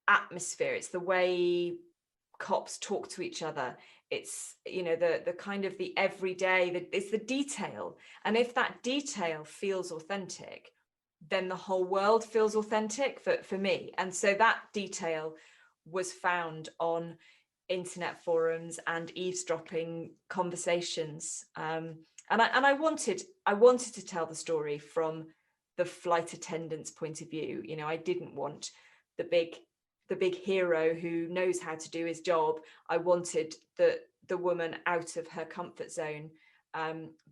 atmosphere. It's the way cops talk to each other. It's the kind of the everyday. It's the detail, and if that detail feels authentic, then the whole world feels authentic for me. And so that detail was found on internet forums and eavesdropping conversations. And I wanted to tell the story from the flight attendant's point of view. I didn't want the big hero who knows how to do his job. I wanted the woman out of her comfort zone,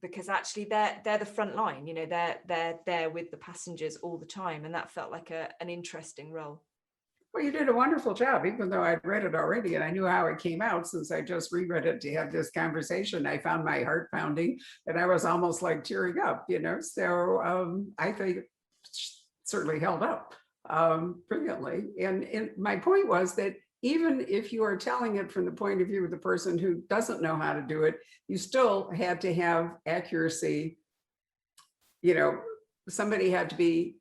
because actually they're the front line. They're there with the passengers all the time, and that felt like an interesting role. Well, you did a wonderful job, even though I'd read it already and I knew how it came out. Since I just reread it to have this conversation, I found my heart pounding and I was almost like tearing up, So I think it certainly held up brilliantly. And my point was that even if you are telling it from the point of view of the person who doesn't know how to do it, you still had to have accuracy. Somebody had to be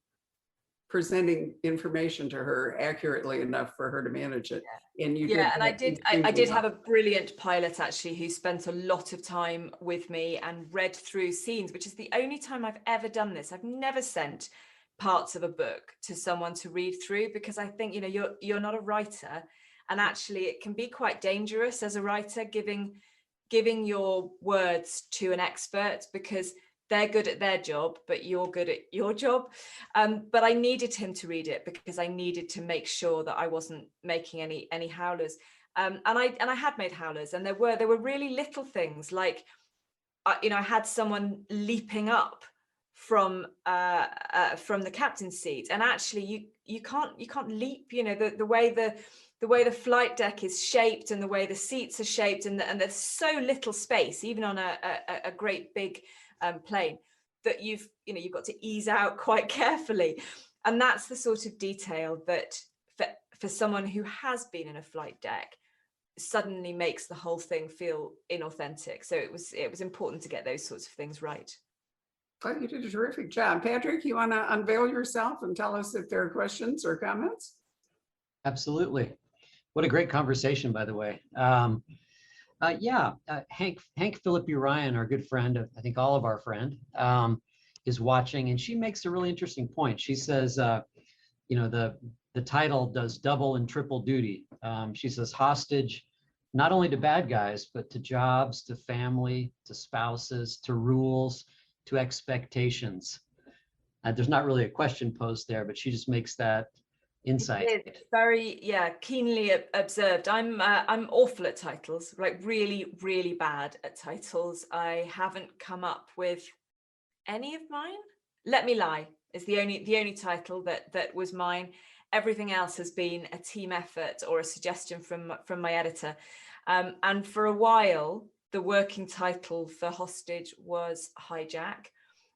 presenting information to her accurately enough for her to manage it. And you did. And I did have a brilliant pilot actually who spent a lot of time with me and read through scenes, which is the only time I've ever done this. I've never sent parts of a book to someone to read through, because I think you're not a writer, and actually it can be quite dangerous as a writer giving your words to an expert, because they're good at their job, but you're good at your job. But I needed him to read it because I needed to make sure that I wasn't making any howlers. And I had made howlers, and there were really little things like, I had someone leaping up from the captain's seat, and actually you can't leap. The way the flight deck is shaped and the way the seats are shaped, and there's so little space, even on a great big plane, that you've got to ease out quite carefully. And that's the sort of detail that for someone who has been in a flight deck suddenly makes the whole thing feel inauthentic. So it was important to get those sorts of things right. Well, you did a terrific job. Patrick, you want to unveil yourself and tell us if there are questions or comments? Absolutely. What a great conversation, by the way. Hank Philippi Ryan, our good friend, I think all of our friend, is watching, and she makes a really interesting point. She says, the title does double and triple duty. She says hostage, not only to bad guys, but to jobs, to family, to spouses, to rules, to expectations. There's not really a question posed there, but she just makes that insight. It's very, keenly observed. I'm awful at titles, like really, really bad at titles. I haven't come up with any of mine. Let Me Lie is the only title that was mine. Everything else has been a team effort or a suggestion from my editor. And for a while, the working title for Hostage was Hijack,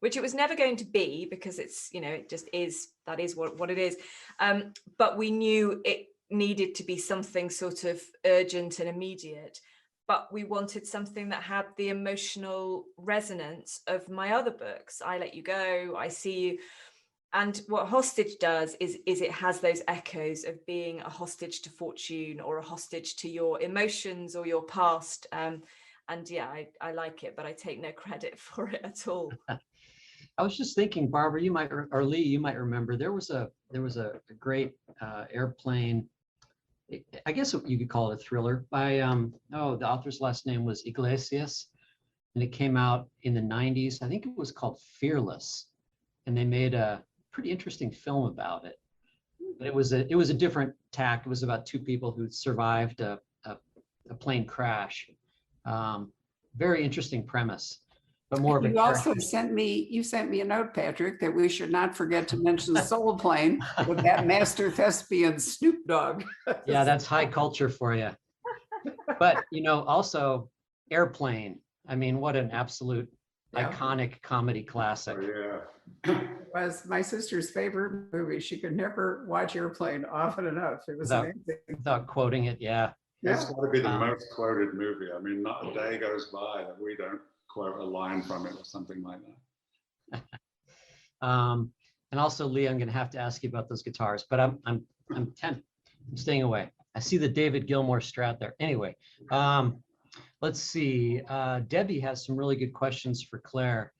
which it was never going to be because it's, it just is, that is what it is. But we knew it needed to be something sort of urgent and immediate, but we wanted something that had the emotional resonance of my other books. I Let You Go, I See You. And what Hostage does is it has those echoes of being a hostage to fortune or a hostage to your emotions or your past. I like it, but I take no credit for it at all. I was just thinking, Barbara, you might, or Lee, you might remember, there was a great airplane, I guess you could call it a thriller by, the author's last name was Iglesias, and it came out in the 90s. I think it was called Fearless, and they made a pretty interesting film about it. But it was a different tack. It was about two people who survived a plane crash. Very interesting premise. But more of a You also sent me a note, Patrick, that we should not forget to mention Soul Plane with that master thespian Snoop Dogg. Yeah, that's high culture for you. But also Airplane. I mean, what an absolute iconic comedy classic. Oh, yeah. It was my sister's favorite movie. She could never watch Airplane often enough. It was amazing. Without quoting it, yeah. It's got to be the most quoted movie. I mean, not a day goes by that we don't quote a line from it or something like that. And also, Lee, I'm going to have to ask you about those guitars, but I'm staying away. I see the David Gilmour Strat there. Anyway, let's see. Debbie has some really good questions for Claire.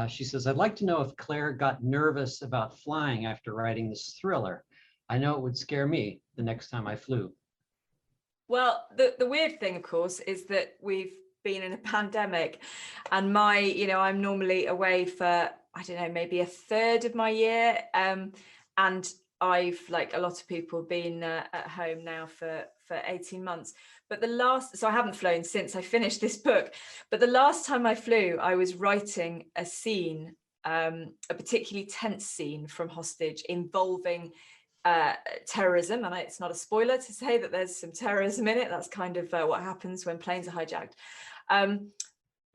She says, I'd like to know if Claire got nervous about flying after writing this thriller. I know it would scare me the next time I flew. Well, the weird thing, of course, is that we've been in a pandemic, and I'm normally away for, I don't know, maybe a third of my year. And I've, like a lot of people, been at home now for 18 months. But so I haven't flown since I finished this book. But the last time I flew, I was writing a scene, a particularly tense scene from Hostage involving terrorism. And it's not a spoiler to say that there's some terrorism in it. That's kind of what happens when planes are hijacked.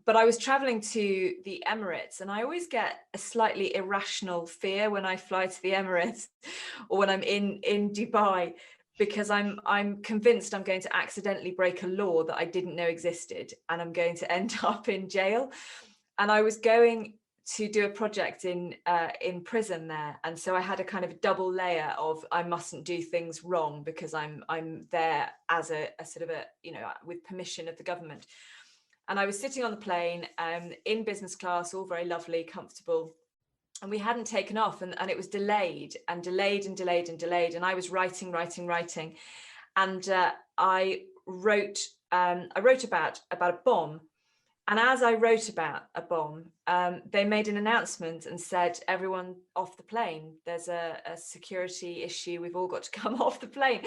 But I was traveling to the Emirates, and I always get a slightly irrational fear when I fly to the Emirates or when I'm in Dubai, because I'm convinced I'm going to accidentally break a law that I didn't know existed, and I'm going to end up in jail. And I was going to do a project in prison there, and so I had a kind of double layer of I mustn't do things wrong because I'm there as a sort of with permission of the government. And I was sitting on the plane in business class, all very lovely, comfortable. And we hadn't taken off, and it was delayed and delayed and delayed and delayed. And I was writing. And I wrote about a bomb. And as I wrote about a bomb, they made an announcement and said, everyone off the plane, there's a security issue. We've all got to come off the plane.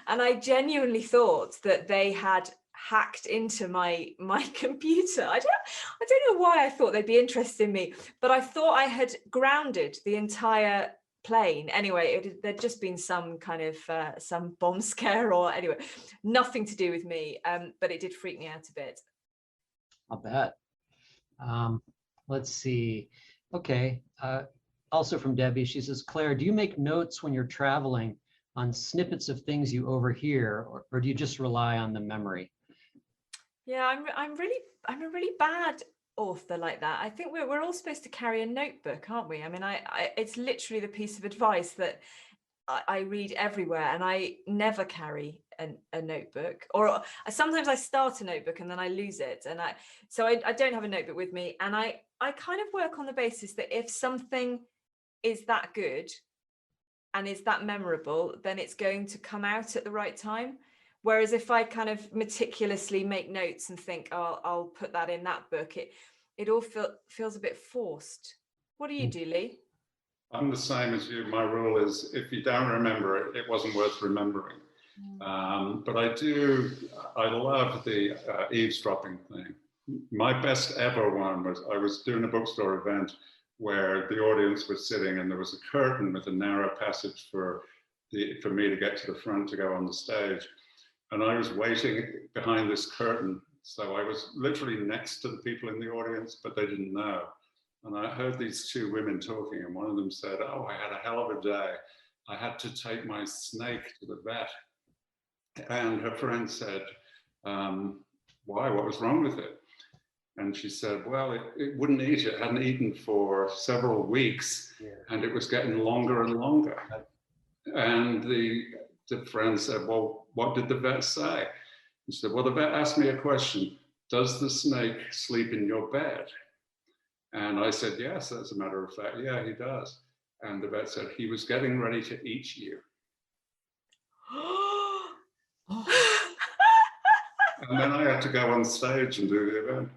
And I genuinely thought that they had hacked into my computer. I don't know why I thought they'd be interested in me, but I thought I had grounded the entire plane. Anyway, there'd just been some kind of some bomb scare, or anyway, nothing to do with me, but it did freak me out a bit. I'll bet. Let's see. Okay. Also from Debbie, she says, Claire, do you make notes when you're traveling on snippets of things you overhear, or do you just rely on the memory? Yeah, I'm a really bad author like that. I think we're all supposed to carry a notebook, aren't we? I mean, it's literally the piece of advice that I read everywhere, and I never carry a notebook, or sometimes I start a notebook and then I lose it, and I don't have a notebook with me, and I kind of work on the basis that if something is that good and is that memorable, then it's going to come out at the right time. Whereas if I kind of meticulously make notes and think, oh, I'll put that in that book, it all feels a bit forced. What do you do, Lee? I'm the same as you. My rule is if you don't remember it, it wasn't worth remembering. But I love the eavesdropping thing. My best ever one was I was doing a bookstore event where the audience was sitting and there was a curtain with a narrow passage for me to get to the front to go on the stage. And I was waiting behind this curtain. So I was literally next to the people in the audience, but they didn't know. And I heard these two women talking, and one of them said, oh, I had a hell of a day. I had to take my snake to the vet. And her friend said, why, what was wrong with it? And she said, well, it wouldn't eat. It hadn't eaten for several weeks, and it was getting longer and longer. And the friend said, well, what did the vet say? He said, well, the vet asked me a question. Does the snake sleep in your bed? And I said, yes, as a matter of fact, yeah, he does. And the vet said, he was getting ready to eat you. And then I had to go on stage and do the event.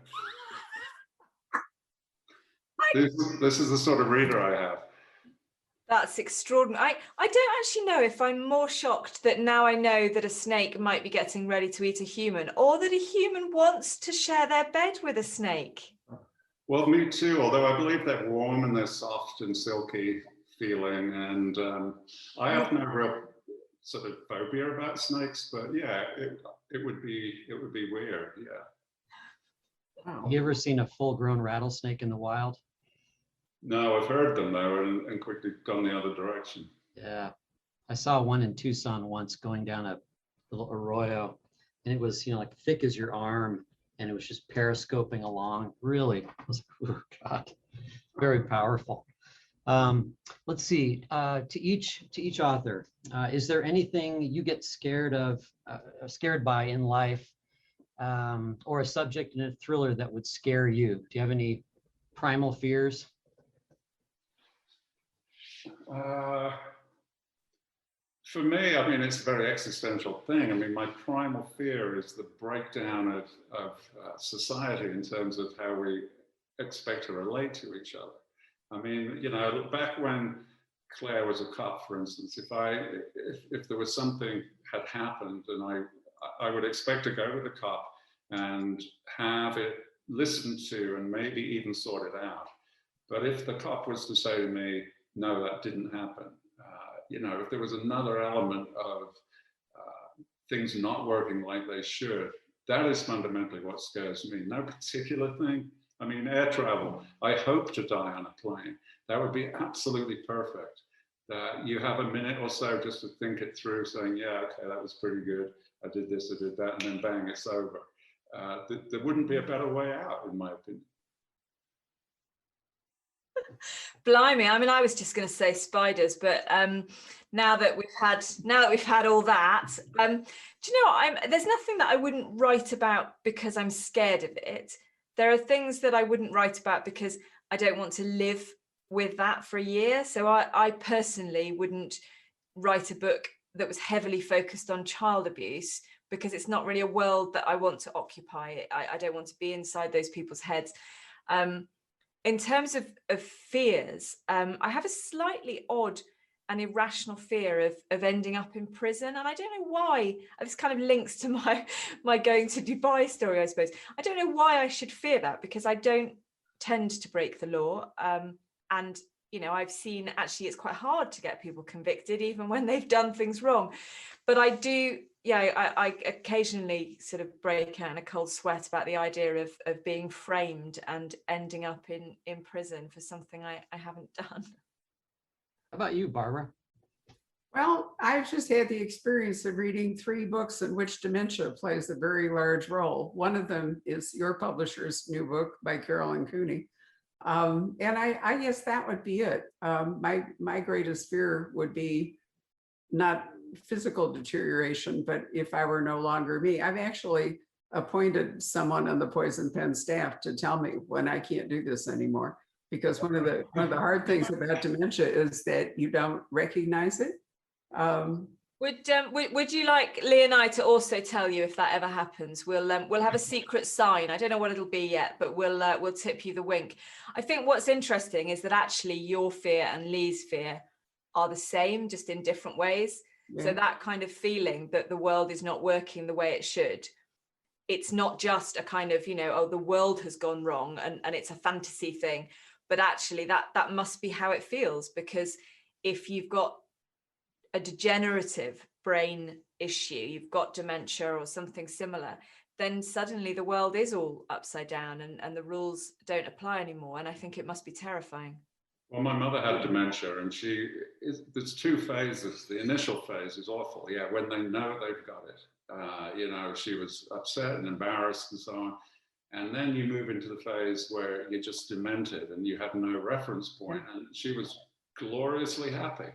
This is the sort of reader I have. That's extraordinary. I don't actually know if I'm more shocked that now I know that a snake might be getting ready to eat a human, or that a human wants to share their bed with a snake. Well, me too, although I believe they're warm and they're soft and silky feeling. And I have no real sort of phobia about snakes, but yeah, it would be weird, yeah. Have you ever seen a full-grown rattlesnake in the wild? No, I've heard them though, and quickly gone the other direction. Yeah, I saw one in Tucson once going down a little arroyo, and it was, like thick as your arm, and it was just periscoping along. Really, it was, oh God, very powerful. Let's see. To each author, is there anything you get scared by in life, or a subject in a thriller that would scare you? Do you have any primal fears? For me, I mean, it's a very existential thing. I mean, my primal fear is the breakdown of society in terms of how we expect to relate to each other. I mean, back when Claire was a cop, for instance, if there was something had happened, and I would expect to go with a cop and have it listened to and maybe even sorted out. But if the cop was to say to me, no, that didn't happen. If there was another element of things not working like they should, that is fundamentally what scares me. No particular thing. I mean, air travel, I hope to die on a plane. That would be absolutely perfect. You have a minute or so just to think it through, saying, yeah, okay, that was pretty good. I did this, I did that, and then bang, it's over. There wouldn't be a better way out, in my opinion. Blimey, I mean, I was just going to say spiders, but now that we've had all that, do you know what? There's nothing that I wouldn't write about because I'm scared of it. There are things that I wouldn't write about because I don't want to live with that for a year. So I personally wouldn't write a book that was heavily focused on child abuse, because it's not really a world that I want to occupy. I don't want to be inside those people's heads. In terms of fears, I have a slightly odd and irrational fear of ending up in prison. And I don't know why. This kind of links to my going to Dubai story, I suppose. I don't know why I should fear that, because I don't tend to break the law. And, I've seen actually it's quite hard to get people convicted, even when they've done things wrong. But I do, I occasionally sort of break out in a cold sweat about the idea of being framed and ending up in prison for something I haven't done. How about you, Barbara? Well, I've just had the experience of reading 3 books in which dementia plays a very large role. One of them is your publisher's new book by Carolyn Cooney. And I guess that would be it. My greatest fear would be not physical deterioration, but if I were no longer me, I've actually appointed someone on the poison pen staff to tell me when I can't do this anymore. Because one of the hard things about dementia is that you don't recognize it. Would you like Lee and I to also tell you if that ever happens? We'll have a secret sign. I don't know what it'll be yet, but we'll tip you the wink. I think what's interesting is that actually your fear and Lee's fear are the same, just in different ways. Yeah. So that kind of feeling that the world is not working the way it should, it's not just a kind of, oh, the world has gone wrong and it's a fantasy thing, but actually that must be how it feels, because if you've got a degenerative brain issue, you've got dementia or something similar, then suddenly the world is all upside down and the rules don't apply anymore. And I think it must be terrifying. Well, my mother had dementia, and there's two phases. The initial phase is awful. Yeah, when they know they've got it. She was upset and embarrassed and so on. And then you move into the phase where you're just demented and you have no reference point. And she was gloriously happy.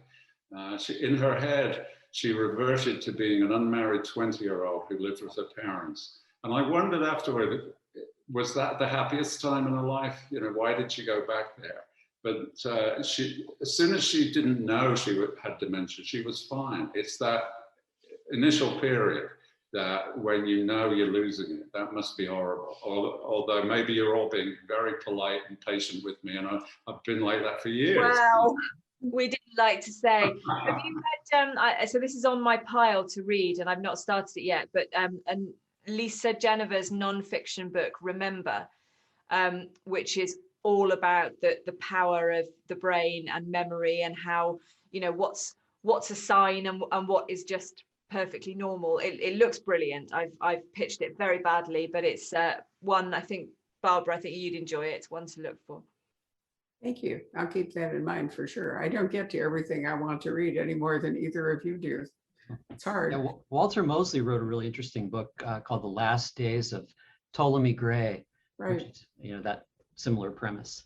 In her head, she reverted to being an unmarried 20-year-old who lived with her parents. And I wondered afterward, was that the happiest time in her life? Why did she go back there? But as soon as she didn't know she had dementia, she was fine. It's that initial period that when you know you're losing it, that must be horrible. Although maybe you're all being very polite and patient with me, and I've been like that for years. Well, we didn't like to say. Have you read, so this is on my pile to read, and I've not started it yet, but and Lisa Geneva's non-fiction book, Remember, which is all about the power of the brain and memory, and how, what's a sign and what is just perfectly normal. It looks brilliant. I've pitched it very badly, but it's one, I think, Barbara, I think you'd enjoy it. It's one to look for. Thank you. I'll keep that in mind for sure. I don't get to everything I want to read any more than either of you do. It's hard. Yeah, Walter Mosley wrote a really interesting book called The Last Days of Ptolemy Gray. Right. Which is, that similar premise.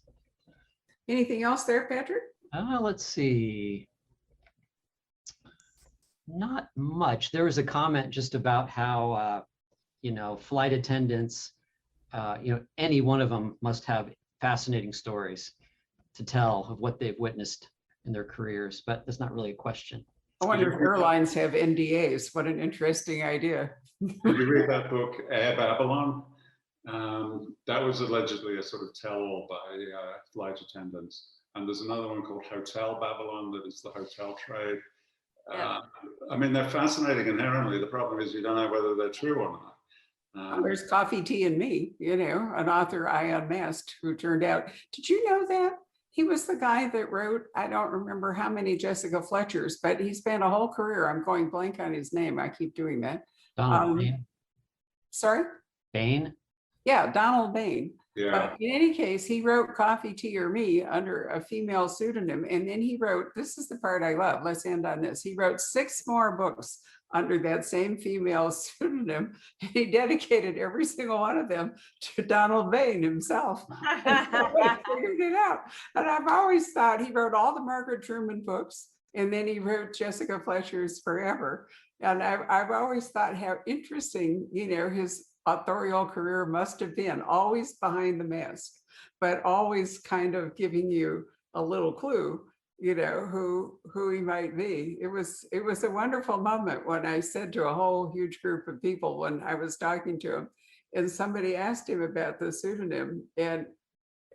Anything else there, Patrick? Let's see. Not much. There was a comment just about how, flight attendants, any one of them must have fascinating stories to tell of what they've witnessed in their careers, but that's not really a question. I wonder if airlines have NDAs. What an interesting idea. Did you read that book, Air Babylon? That was allegedly a sort of tell-all by flight attendants. And there's another one called Hotel Babylon that is the hotel trade. Yeah. They're fascinating inherently. The problem is you don't know whether they're true or not. There's Coffee, Tea, and Me, an author I unmasked who turned out. Did you know that? He was the guy that wrote, I don't remember how many Jessica Fletchers, but he spent a whole career. I'm going blank on his name. I keep doing that. Donald Bain. Sorry? Bain? Yeah, Donald Bain. Yeah. But in any case, he wrote Coffee, Tea, or Me under a female pseudonym. And then he wrote, this is the part I love. Let's end on this. He wrote 6 more books under that same female pseudonym. And he dedicated every single one of them to Donald Bain himself. And so I figured it out. And I've always thought he wrote all the Margaret Truman books. And then he wrote Jessica Fletcher's Forever. And I've always thought how interesting, his authorial career must have been, always behind the mask, but always kind of giving you a little clue, who he might be. It was a wonderful moment when I said to a whole huge group of people when I was talking to him, and somebody asked him about the pseudonym, and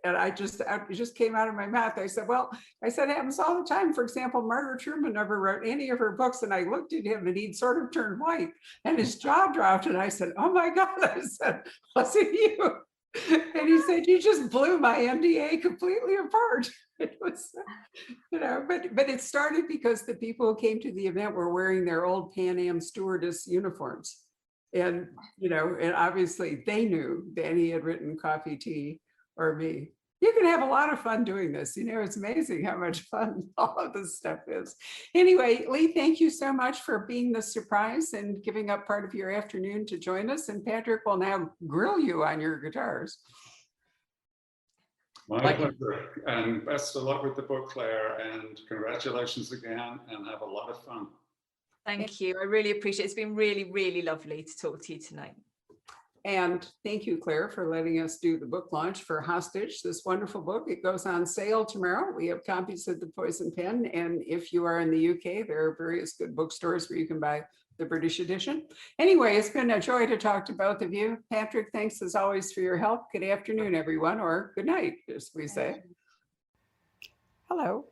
it just came out of my mouth. I said, it happens all the time. For example, Margaret Truman never wrote any of her books. And I looked at him and he'd sort of turned white and his jaw dropped. And I said, oh my God, I said, was it you? And he said, you just blew my NDA completely apart. It was, but it started because the people who came to the event were wearing their old Pan Am stewardess uniforms. And, and obviously they knew that he had written Coffee, Tea, or Me. You can have a lot of fun doing this. It's amazing how much fun all of this stuff is. Anyway, Lee, thank you so much for being the surprise and giving up part of your afternoon to join us. And Patrick will now grill you on your guitars. My pleasure. And best of luck with the book, Claire. And congratulations again, and have a lot of fun. Thank you. I really appreciate it. It's been really, really lovely to talk to you tonight. And thank you, Claire, for letting us do the book launch for Hostage, this wonderful book. It goes on sale tomorrow. We have copies of The Poison Pen. And if you are in the UK, there are various good bookstores where you can buy the British edition. Anyway, it's been a joy to talk to both of you. Patrick, thanks as always for your help. Good afternoon, everyone, or good night, as we say. Hello.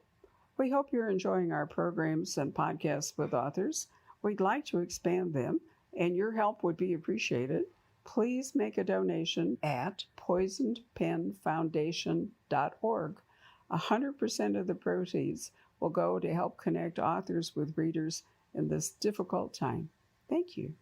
We hope you're enjoying our programs and podcasts with authors. We'd like to expand them, and your help would be appreciated. Please make a donation at poisonedpenfoundation.org. 100% of the proceeds will go to help connect authors with readers in this difficult time. Thank you.